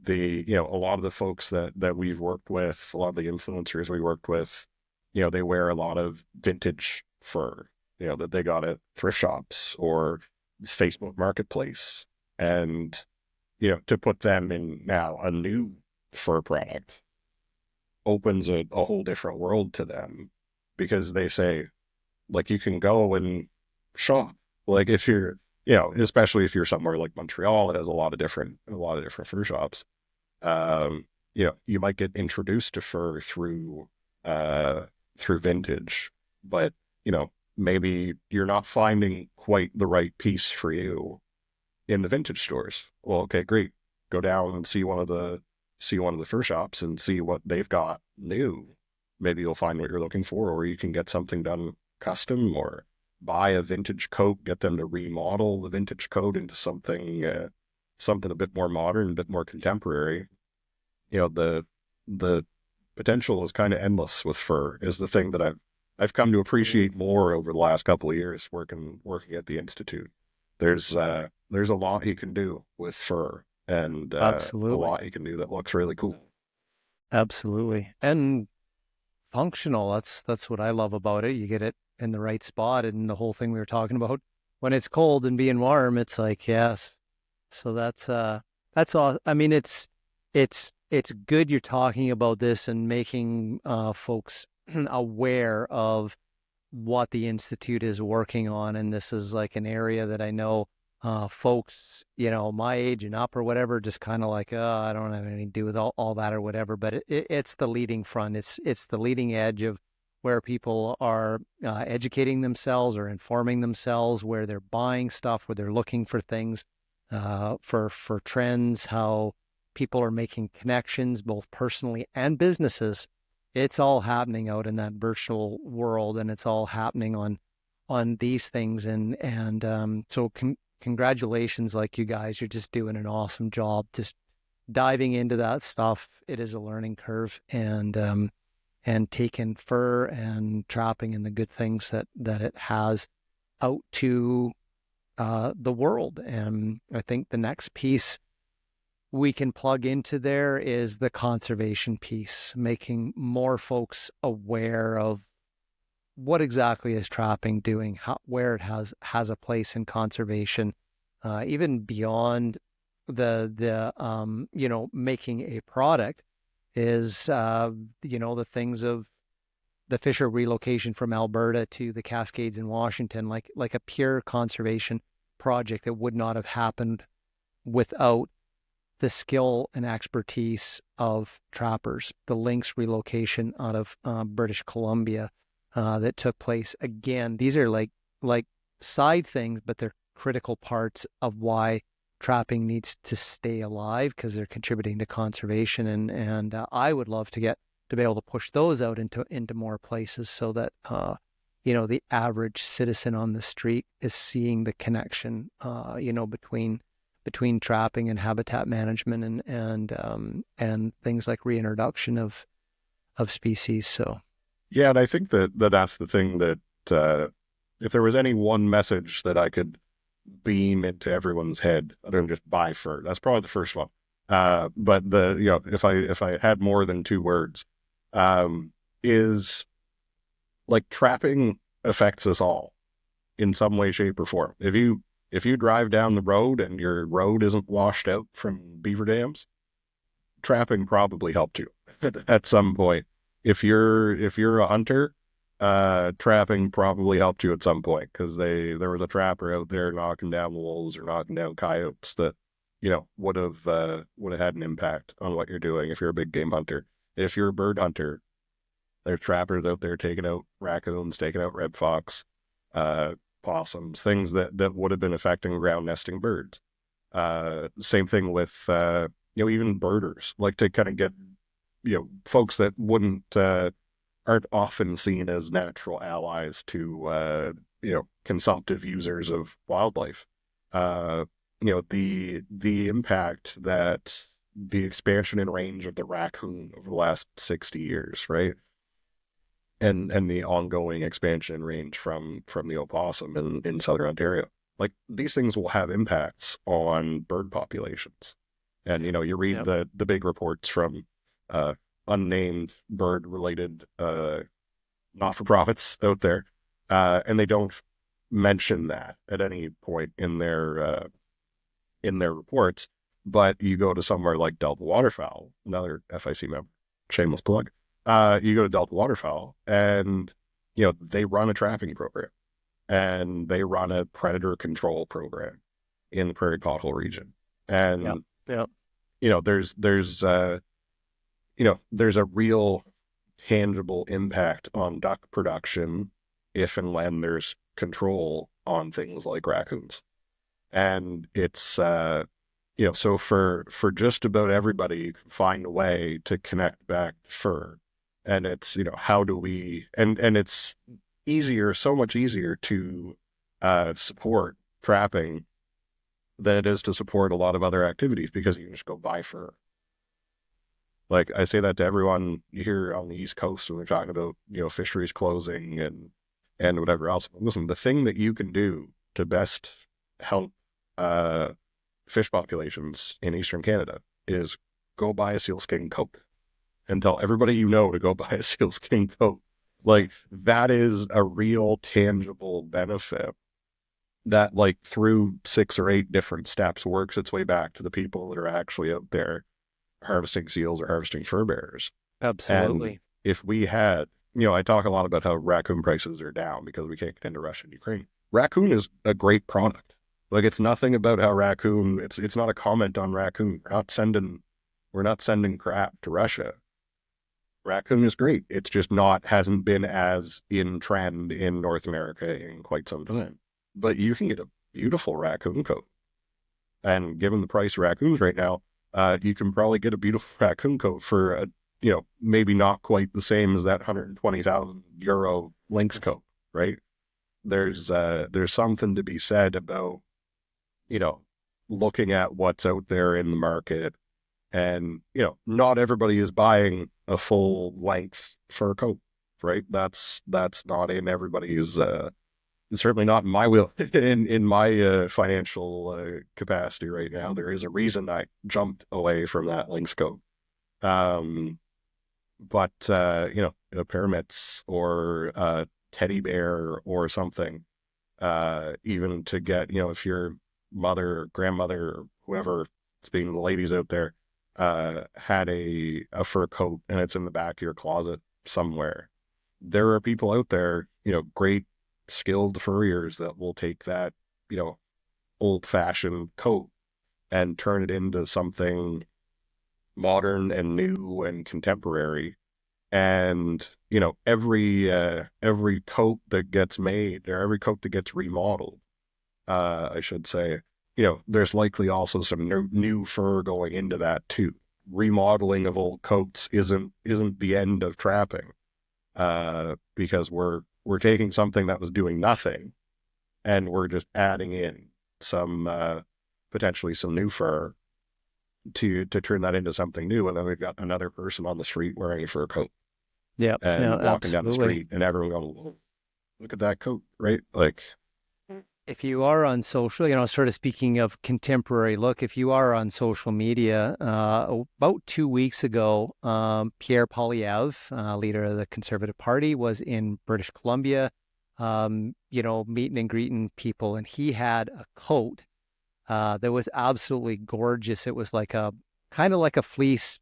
S2: A lot of the folks that we've worked with, a lot of the influencers we worked with, they wear a lot of vintage fur, that they got at thrift shops or Facebook Marketplace. And, to put them in now a new fur product opens a whole different world to them, because they say, like, you can go and shop. Like, if you're, especially if you're somewhere like Montreal that has a lot of different fur shops, you might get introduced to fur through uh, through vintage, but maybe you're not finding quite the right piece for you in the vintage stores. Well, okay, great. Go down and see one of the fur shops and see what they've got new. Maybe you'll find what you're looking for, or you can get something done custom, or buy a vintage coat, get them to remodel the vintage coat into something a bit more modern, a bit more contemporary. The potential is kind of endless with fur. Is the thing that I've come to appreciate more over the last couple of years working at the Institute. There's a lot you can do with fur, and a
S1: Absolutely.
S2: lot you can do that looks really cool.
S1: Absolutely. And functional. That's what I love about it. You get it in the right spot, and the whole thing we were talking about when it's cold and being warm, it's like, yes. So that's all. I mean, it's good you're talking about this and making folks aware of what the Institute is working on. And this is like an area that I know folks, my age and up or whatever, just kind of like, I don't have anything to do with all that or whatever. But it's the leading front. It's the leading edge of where people are educating themselves or informing themselves, where they're buying stuff, where they're looking for things, for trends, how people are making connections, both personally and businesses. It's all happening out in that virtual world, and it's all happening on these things. And congratulations, like you guys, you're just doing an awesome job, just diving into that stuff. It is a learning curve, and taking fur and trapping and the good things that it has out to the world. And I think the next piece we can plug into there is the conservation piece, making more folks aware of what exactly is trapping doing, where it has a place in conservation, even beyond the making a product is the things of the Fisher relocation from Alberta to the Cascades in Washington, like a pure conservation project that would not have happened without the skill and expertise of trappers. The lynx relocation out of British Columbia that took place. Again, these are like side things, but they're critical parts of why trapping needs to stay alive, because they're contributing to conservation. And I would love to be able to push those out into more places, so that the average citizen on the street is seeing the connection between trapping and habitat management, and things like reintroduction of species. So
S2: Yeah, and I think that's the thing that if there was any one message that I could beam into everyone's head, other than just buy fur, that's probably the first one. But if I had more than two words, is like trapping affects us all in some way, shape, or form. If you drive down the road and your road isn't washed out from beaver dams, trapping probably helped you at some point. If you're a hunter, trapping probably helped you at some point, because there was a trapper out there knocking down wolves or knocking down coyotes that would have had an impact on what you're doing if you're a big game hunter. If you're a bird hunter, there's trappers out there taking out raccoons, taking out red fox, possums, things that would have been affecting ground nesting birds. Same thing with even birders, like to kind of get folks that aren't often seen as natural allies to consumptive users of wildlife. The impact that the expansion in range of the raccoon over the last 60 years, right? And the ongoing expansion in range from the opossum in southern Ontario. Like, these things will have impacts on bird populations. And you read
S1: yep.
S2: the big reports from unnamed bird related not-for-profits out there, and they don't mention that at any point in their reports. But you go to somewhere like Delta Waterfowl, another FIC member, shameless plug. You go to Delta Waterfowl, and they run a trapping program, and they run a predator control program in the prairie pothole region.
S1: Yep.
S2: And
S1: Yep.
S2: there's a real tangible impact on duck production if and when there's control on things like raccoons. And it's so for just about everybody, you can find a way to connect back to fur. And it's, how do we, and it's easier, so much easier to support trapping than it is to support a lot of other activities, because you can just go buy fur. Like, I say that to everyone here on the East Coast when we're talking about, fisheries closing and whatever else. Listen, the thing that you can do to best help fish populations in Eastern Canada is go buy a sealskin coat and tell everybody you know to go buy a sealskin coat. Like, that is a real tangible benefit that, like, through 6 or 8 different steps works its way back to the people that are actually out there harvesting seals or harvesting fur bearers.
S1: Absolutely.
S2: And if we had, I talk a lot about how raccoon prices are down because we can't get into Russia and Ukraine. Raccoon is a great product. Like, it's nothing about how raccoon, it's not a comment on raccoon. We're not sending crap to Russia. Raccoon is great. It's just hasn't been as in trend in North America in quite some time. But you can get a beautiful raccoon coat. And given the price of raccoons right now, you can probably get a beautiful raccoon coat for maybe not quite the same as that €120,000 lynx coat, right? There's something to be said about, looking at what's out there in the market, and, not everybody is buying a full length fur coat, right? That's not in everybody's, certainly not in my will, in my financial capacity right now. There is a reason I jumped away from that lynx coat. But a pair of mitts or a teddy bear or something, even to get, if your mother or grandmother or whoever, being the ladies out there, had a fur coat and it's in the back of your closet somewhere. There are people out there, great skilled furriers that will take that, old-fashioned coat and turn it into something modern and new and contemporary. And, every coat that gets made, or every coat that gets remodeled, I should say, there's likely also some new fur going into that too. Remodeling of old coats isn't the end of trapping, because we're taking something that was doing nothing and we're just adding in some potentially some new fur to turn that into something new. And then we've got another person on the street wearing a fur coat.
S1: Yeah.
S2: And walking down the
S1: Absolutely.
S2: street and everyone going, "Whoa, look at that coat," right? Like,
S1: If you are on social, sort of speaking of contemporary look, if you are on social media, about 2 weeks ago, Pierre Poilievre, leader of the Conservative Party, was in British Columbia, meeting and greeting people, and he had a coat that was absolutely gorgeous. It was like kind of like a fleece,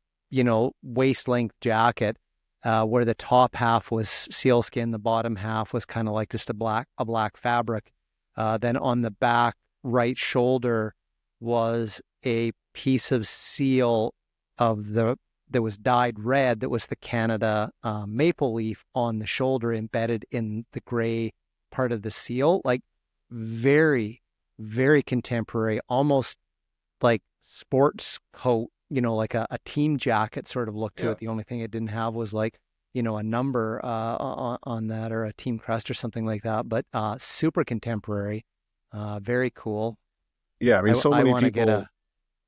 S1: waist length jacket, where the top half was sealskin, the bottom half was kind of like just a black fabric. Then on the back right shoulder was a piece of seal that was dyed red, that was the Canada maple leaf on the shoulder embedded in the gray part of the seal. Like, very, very contemporary, almost like sports coat, like a team jacket sort of look to
S2: yeah,
S1: it. The only thing it didn't have was like, a number on that, or a team crest or something like that. But super contemporary, very cool.
S2: yeah. I mean, so
S1: I
S2: many
S1: want to get
S2: people.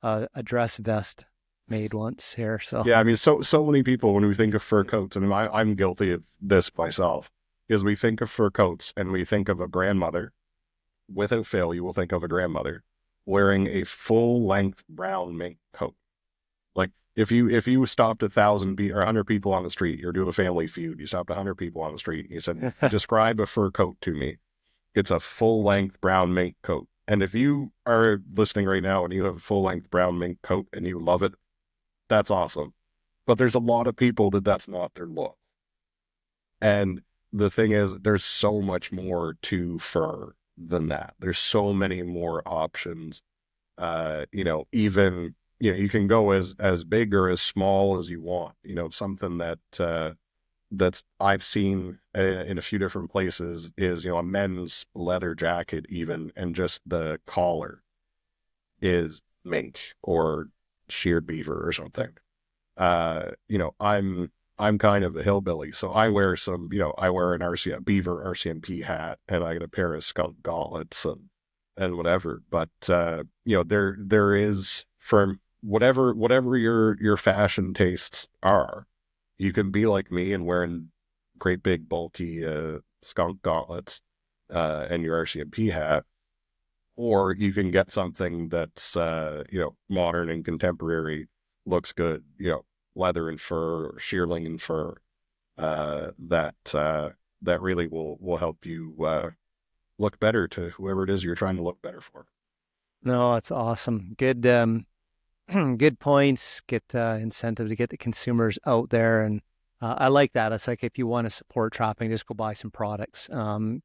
S1: a dress vest made once here. So
S2: Yeah, I mean, so many people, when we think of fur coats, and I'm guilty of this myself, is we think of fur coats and we think of a grandmother. Without fail, you will think of a grandmother wearing a full length brown mink coat. Like, if you stopped 1,000 or 100 people on the street, you're doing a Family Feud. You stopped 100 people on the street and you said, "Describe a fur coat to me." It's a full length brown mink coat. And if you are listening right now and you have a full length brown mink coat and you love it, that's awesome. But there's a lot of people that's not their look. And the thing is, there's so much more to fur than that. There's so many more options. Even, you can go as big or as small as you want. Something that that's I've seen in a few different places is, a men's leather jacket even, and just the collar is mink or sheared beaver or something. I'm kind of a hillbilly, so I wear I wear an beaver RCMP hat, and I get a pair of skunk gauntlets and whatever. But there is, for whatever your fashion tastes are, you can be like me and wearing great big bulky skunk gauntlets and your RCMP hat, or you can get something that's modern and contemporary, looks good, leather and fur or shearling and fur, that really will help you look better to whoever it is you're trying to look better for.
S1: No, it's awesome. Good, good points. Get incentive to get the consumers out there, and I like that. It's like if you want to support trapping, just go buy some products. That's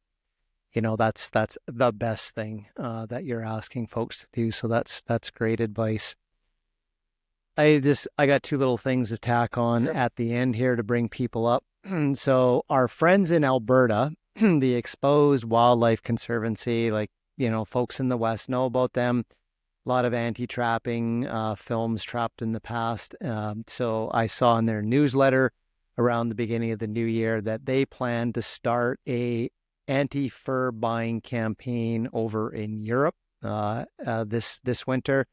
S1: the best thing that you're asking folks to do. So that's great advice. I got two little things to tack on at the end here to bring people up. So our friends in Alberta, the Exposed Wildlife Conservancy, like, folks in the West know about them. A lot of anti-trapping films trapped in the past. So I saw in their newsletter around the beginning of the new year that they plan to start a anti-fur buying campaign over in Europe this winter.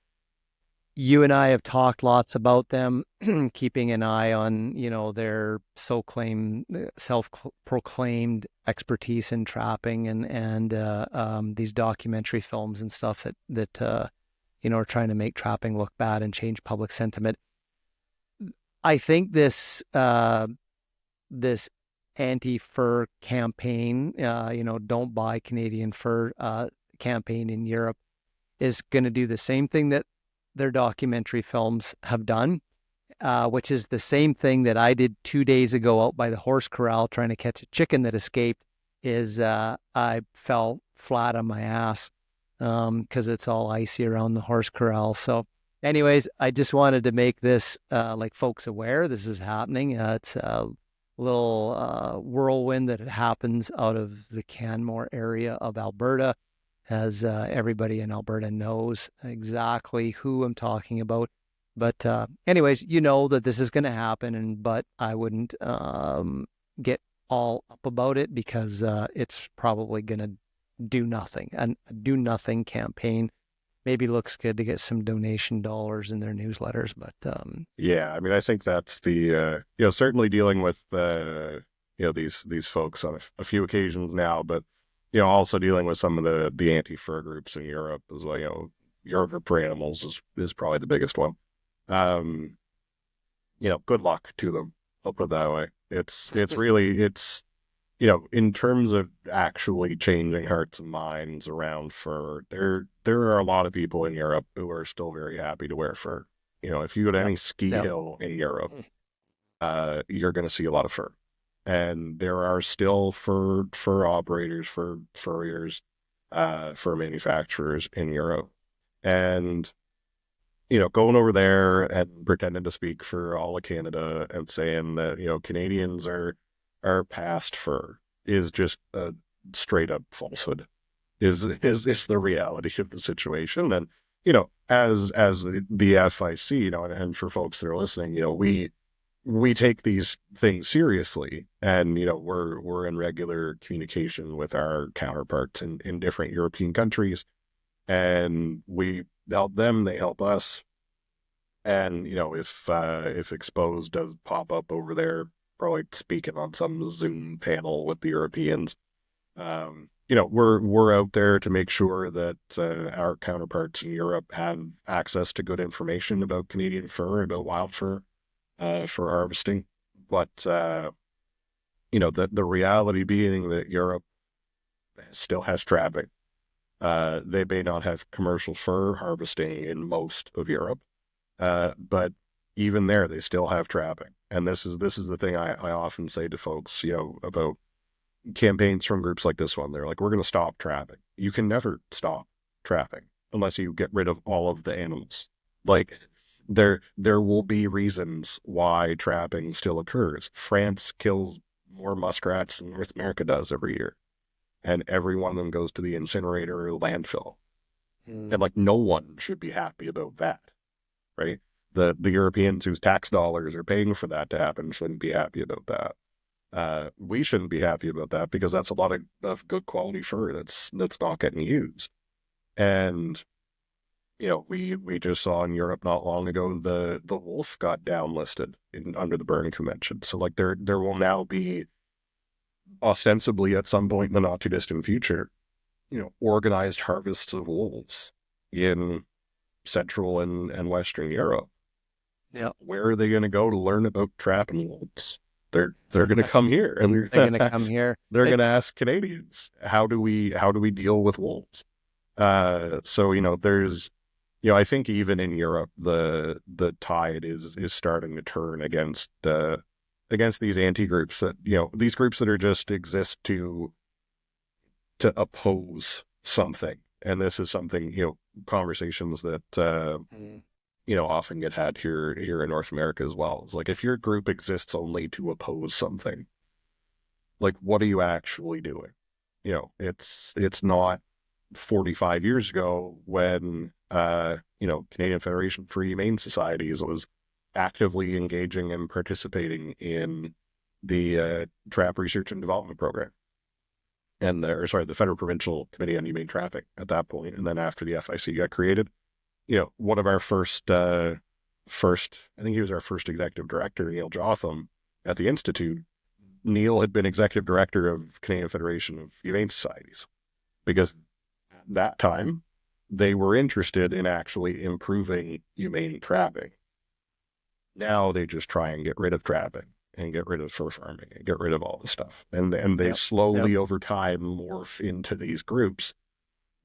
S1: You and I have talked lots about them, keeping an eye on, their self-proclaimed expertise in trapping and these documentary films and stuff that are trying to make trapping look bad and change public sentiment. I think this anti-fur campaign, don't buy Canadian fur campaign in Europe is going to do the same thing that their documentary films have done, which is the same thing that I did 2 days ago out by the horse corral trying to catch a chicken that escaped. I fell flat on my ass because it's all icy around the horse corral. So, anyways, I just wanted to make this like folks aware this is happening. It's a little whirlwind that happens out of the Canmore area of Alberta, as everybody in Alberta knows exactly who I'm talking about. But anyways, that this is going to happen, but I wouldn't get all up about it because it's probably going to do nothing. And a do nothing campaign maybe looks good to get some donation dollars in their newsletters, but
S2: yeah, I mean, I think that's the certainly dealing with these folks on a few occasions now, but also dealing with some of the anti-fur groups in Europe as well. Europe for Animals is probably the biggest one. Good luck to them. I'll put it that way. It's really, in terms of actually changing hearts and minds around fur, there are a lot of people in Europe who are still very happy to wear fur. If you go to any ski hill in Europe, you're going to see a lot of fur. And there are still fur operators, furriers, fur manufacturers in Europe. And, going over there and pretending to speak for all of Canada and saying that, Canadians are past fur is just a straight up falsehood, is the reality of the situation. And, as the FIC, and for folks that are listening, we take these things seriously, and we're in regular communication with our counterparts in different European countries, and we help them, they help us. And if Exposed does pop up over there, probably speaking on some Zoom panel with the Europeans, we're out there to make sure that our counterparts in Europe have access to good information about Canadian fur, about wild fur, for harvesting. But the reality being that Europe still has trapping. They may not have commercial fur harvesting in most of Europe, but even there they still have trapping. And this is the thing I often say to folks, about campaigns from groups like this one. They're like, we're going to stop trapping. You can never stop trapping unless you get rid of all of the animals. Like, there will be reasons why trapping still occurs. France kills more muskrats than North America does every year, and every one of them goes to the incinerator or landfill. And like, no one should be happy about that, right? The Europeans whose tax dollars are paying for that to happen shouldn't be happy about that. We shouldn't be happy about that because that's a lot of good quality fur that's not getting used. And we just saw in Europe not long ago the wolf got downlisted under the Berne Convention. So like there will now be ostensibly at some point in the not too distant future, organized harvests of wolves in Central and Western Europe.
S1: Yeah.
S2: Where are they going to go to learn about trapping wolves? They're going to come here, and
S1: They're going to come here.
S2: They're going to ask Canadians, how do we deal with wolves? So there's, I think even in Europe, the tide is starting to turn against these anti-groups that, these groups that are just exist to oppose something. And this is something, conversations that, often get had here in North America as well. It's like, if your group exists only to oppose something, like, what are you actually doing? It's not 45 years ago when, Canadian Federation for Humane Societies was actively engaging and participating in the Trap Research and Development Program. And the Federal Provincial Committee on Humane Traffic at that point. And then after the FIC got created, one of our first, I think he was our first executive director, Neil Jotham, at the Institute. Neil had been executive director of Canadian Federation of Humane Societies, because at that time they were interested in actually improving humane trapping. Now they just try and get rid of trapping and get rid of fur farming and get rid of all the stuff. And they slowly over time morph into these groups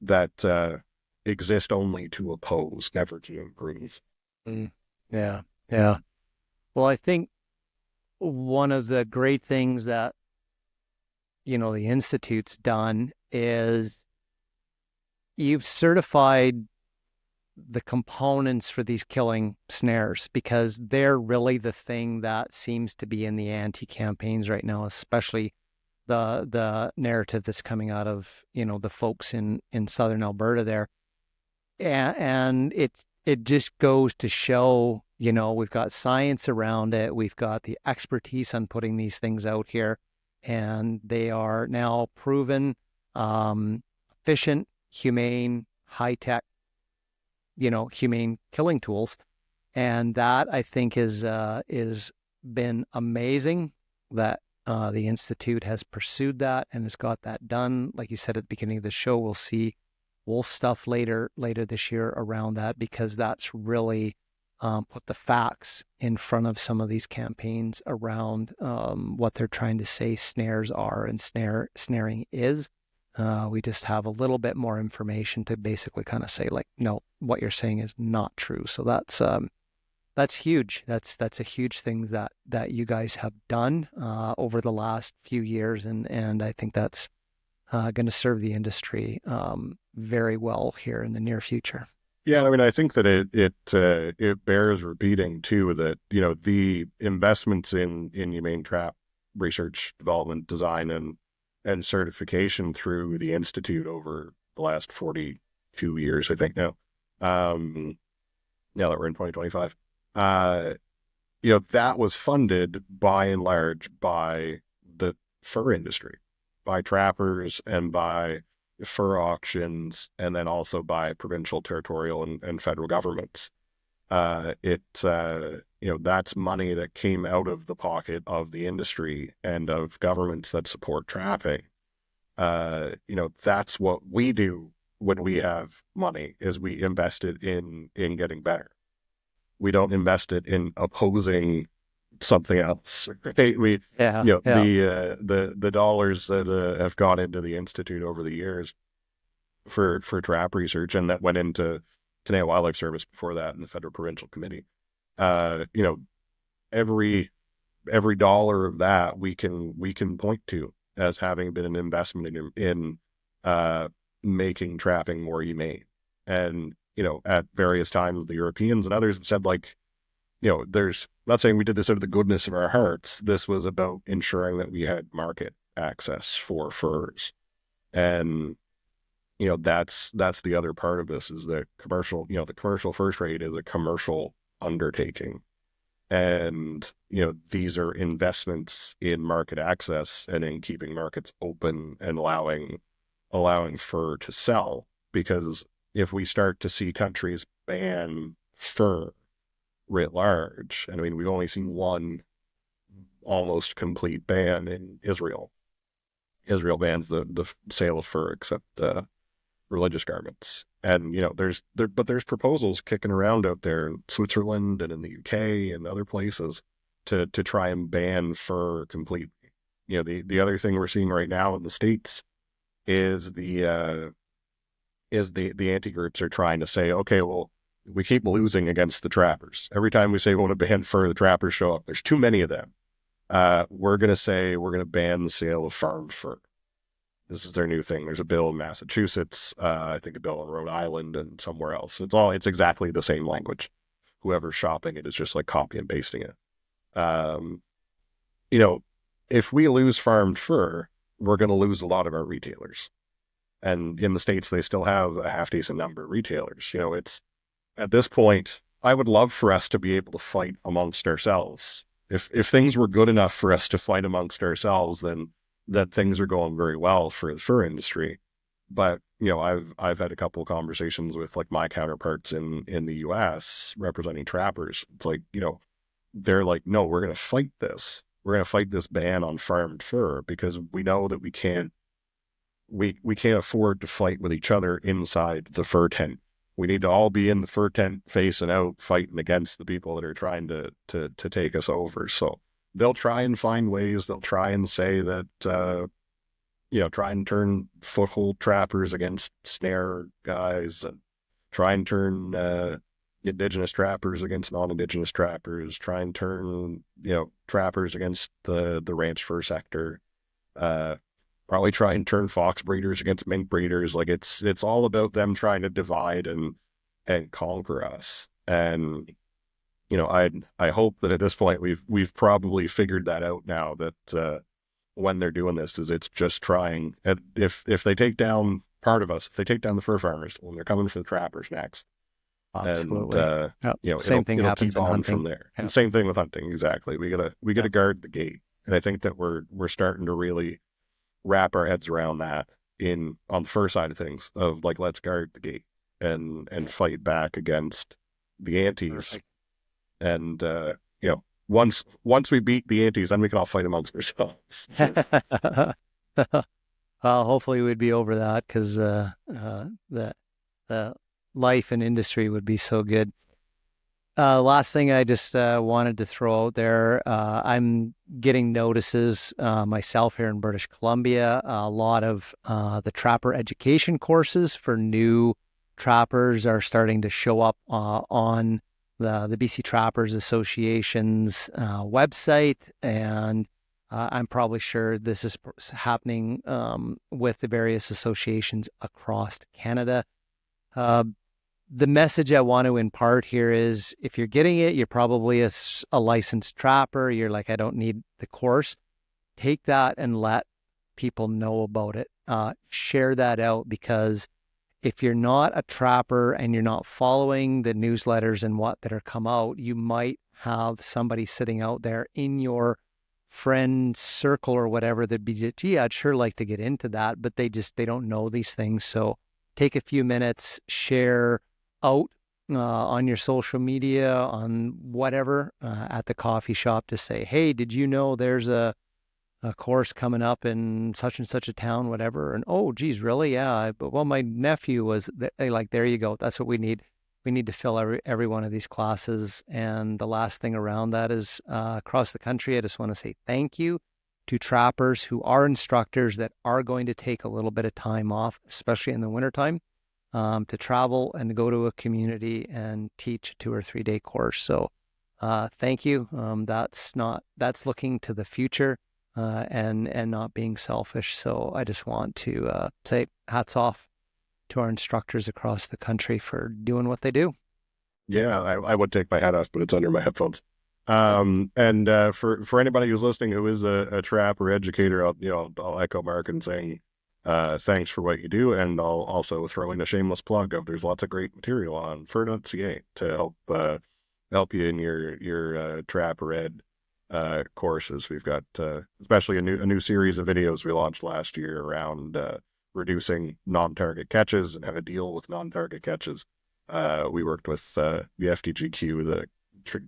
S2: that exist only to oppose, never to improve.
S1: Yeah. Well, I think one of the great things that, the Institute's done is you've certified the components for these killing snares, because they're really the thing that seems to be in the anti-campaigns right now, especially the narrative that's coming out of, the folks in southern Alberta there. And it just goes to show, we've got science around it. We've got the expertise on putting these things out here, and they are now proven, efficient, humane, high-tech, humane killing tools. And that, I think, is been amazing that the Institute has pursued that and has got that done. Like you said at the beginning of the show, we'll see wolf stuff later this year around that, because that's really put the facts in front of some of these campaigns around what they're trying to say snares are and snaring is. We just have a little bit more information to basically kind of say, like, no, what you're saying is not true. So that's huge. That's a huge thing that you guys have done over the last few years, and I think that's going to serve the industry very well here in the near future.
S2: Yeah, I mean, I think that it bears repeating too that the investments in humane trap research, development, design, and certification through the Institute over the last 42 years, I think now. Now that we're in 2025, that was funded by and large by the fur industry, by trappers and by fur auctions, and then also by provincial, territorial, and federal governments. That's money that came out of the pocket of the industry and of governments that support trapping. That's what we do when we have money, is we invest it in getting better. We don't invest it in opposing something else. Right? The dollars that have gone into the Institute over the years for trap research, and that went into Canadian Wildlife Service before that, and the Federal Provincial Committee. Every dollar of that we can point to as having been an investment in making trapping more humane. And at various times, the Europeans and others have said, like, there's, not saying we did this out of the goodness of our hearts. This was about ensuring that we had market access for furs. And, that's the other part of this is the commercial fur trade is a commercial undertaking. And, these are investments in market access and in keeping markets open and allowing fur to sell. Because if we start to see countries ban fur writ large, and I mean, we've only seen one almost complete ban in Israel. Israel bans the sale of fur except religious garments. And there's proposals kicking around out there in Switzerland and in the UK and other places to try and ban fur completely. The other thing we're seeing right now in the States is the anti-groups are trying to say, okay, well, we keep losing against the trappers. Every time we say we want to ban fur, the trappers show up. There's too many of them. We're going to say we're going to ban the sale of farmed fur. This is their new thing. There's a bill in Massachusetts, I think a bill in Rhode Island and somewhere else. It's exactly the same language. Whoever's shopping it is just like copy and pasting it. If we lose farmed fur, we're going to lose a lot of our retailers. And in the States, they still have a half decent number of retailers. It's at this point, I would love for us to be able to fight amongst ourselves. If things were good enough for us to fight amongst ourselves, then that things are going very well for the fur industry. But, I've had a couple of conversations with like my counterparts in the US representing trappers. It's like, they're like, no, we're going to fight this. We're going to fight this ban on farmed fur because we know that we can't afford to fight with each other inside the fur tent. We need to all be in the fur tent facing out, fighting against the people that are trying to take us over. So they'll try and find ways. They'll try and say that, try and turn foothold trappers against snare guys, and try and turn indigenous trappers against non-indigenous trappers, try and turn, trappers against the ranch fur sector, probably try and turn fox breeders against mink breeders. Like it's all about them trying to divide and conquer us. And, I hope that at this point we've probably figured that out now, that when they're doing this is it's just trying, if they take down part of us, if they take down the fur farmers, when they're coming for the trappers next.
S1: Absolutely.
S2: And,
S1: same thing happens
S2: keep
S1: in
S2: on
S1: hunting.
S2: from there. And same thing with hunting. Exactly. We gotta guard the gate. And I think that we're starting to really wrap our heads around that on the fur side of things, of like, let's guard the gate and fight back against the antis.
S1: Perfect.
S2: And, once we beat the antis, then we can all fight amongst ourselves.
S1: Well, hopefully we'd be over that because the life and industry would be so good. Last thing I just wanted to throw out there, I'm getting notices myself here in British Columbia. A lot of the trapper education courses for new trappers are starting to show up on the BC Trappers Association's website, and I'm probably sure this is happening with the various associations across Canada. The message I want to impart here is if you're getting it, you're probably a licensed trapper. You're like, I don't need the course. Take that and let people know about it. Share that out, because if you're not a trapper and you're not following the newsletters and what that are come out, you might have somebody sitting out there in your friend circle or whatever that'd be, gee, I'd sure like to get into that, but they don't know these things. So take a few minutes, share out on your social media, on whatever, at the coffee shop, to say, hey, did you know there's a course coming up in such and such a town, whatever. And, oh, geez, really? Yeah. Well, my nephew was like, there you go. That's what we need. We need to fill every one of these classes. And the last thing around that is across the country, I just want to say thank you to trappers who are instructors that are going to take a little bit of time off, especially in the wintertime, to travel and go to a community and teach a 2 or 3 day course. So thank you. That's looking to the future. And not being selfish. So I just want to say hats off to our instructors across the country for doing what they do.
S2: Yeah, I would take my hat off, but it's under my headphones. And for anybody who's listening who is a trapper educator, I'll echo Mark in saying thanks for what you do, and I'll also throw in a shameless plug of there's lots of great material on fur.ca to help you in your trapper ed courses. We've got especially a new series of videos we launched last year around reducing non-target catches and how to deal with non-target catches. We worked with the FDGQ, the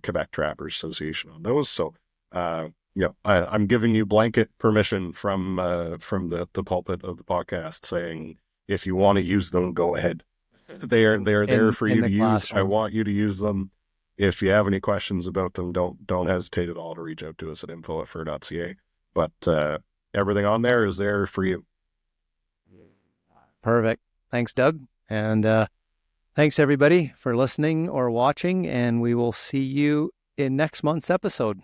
S2: Quebec Trappers Association, on those. So, I'm giving you blanket permission from the pulpit of the podcast, saying if you want to use them, go ahead. They're there for you to use. I want you to use them. If you have any questions about them, don't hesitate at all to reach out to us at info@fur.ca. But everything on there is there for you.
S1: Perfect. Thanks, Doug. And thanks, everybody, for listening or watching, and we will see you in next month's episode.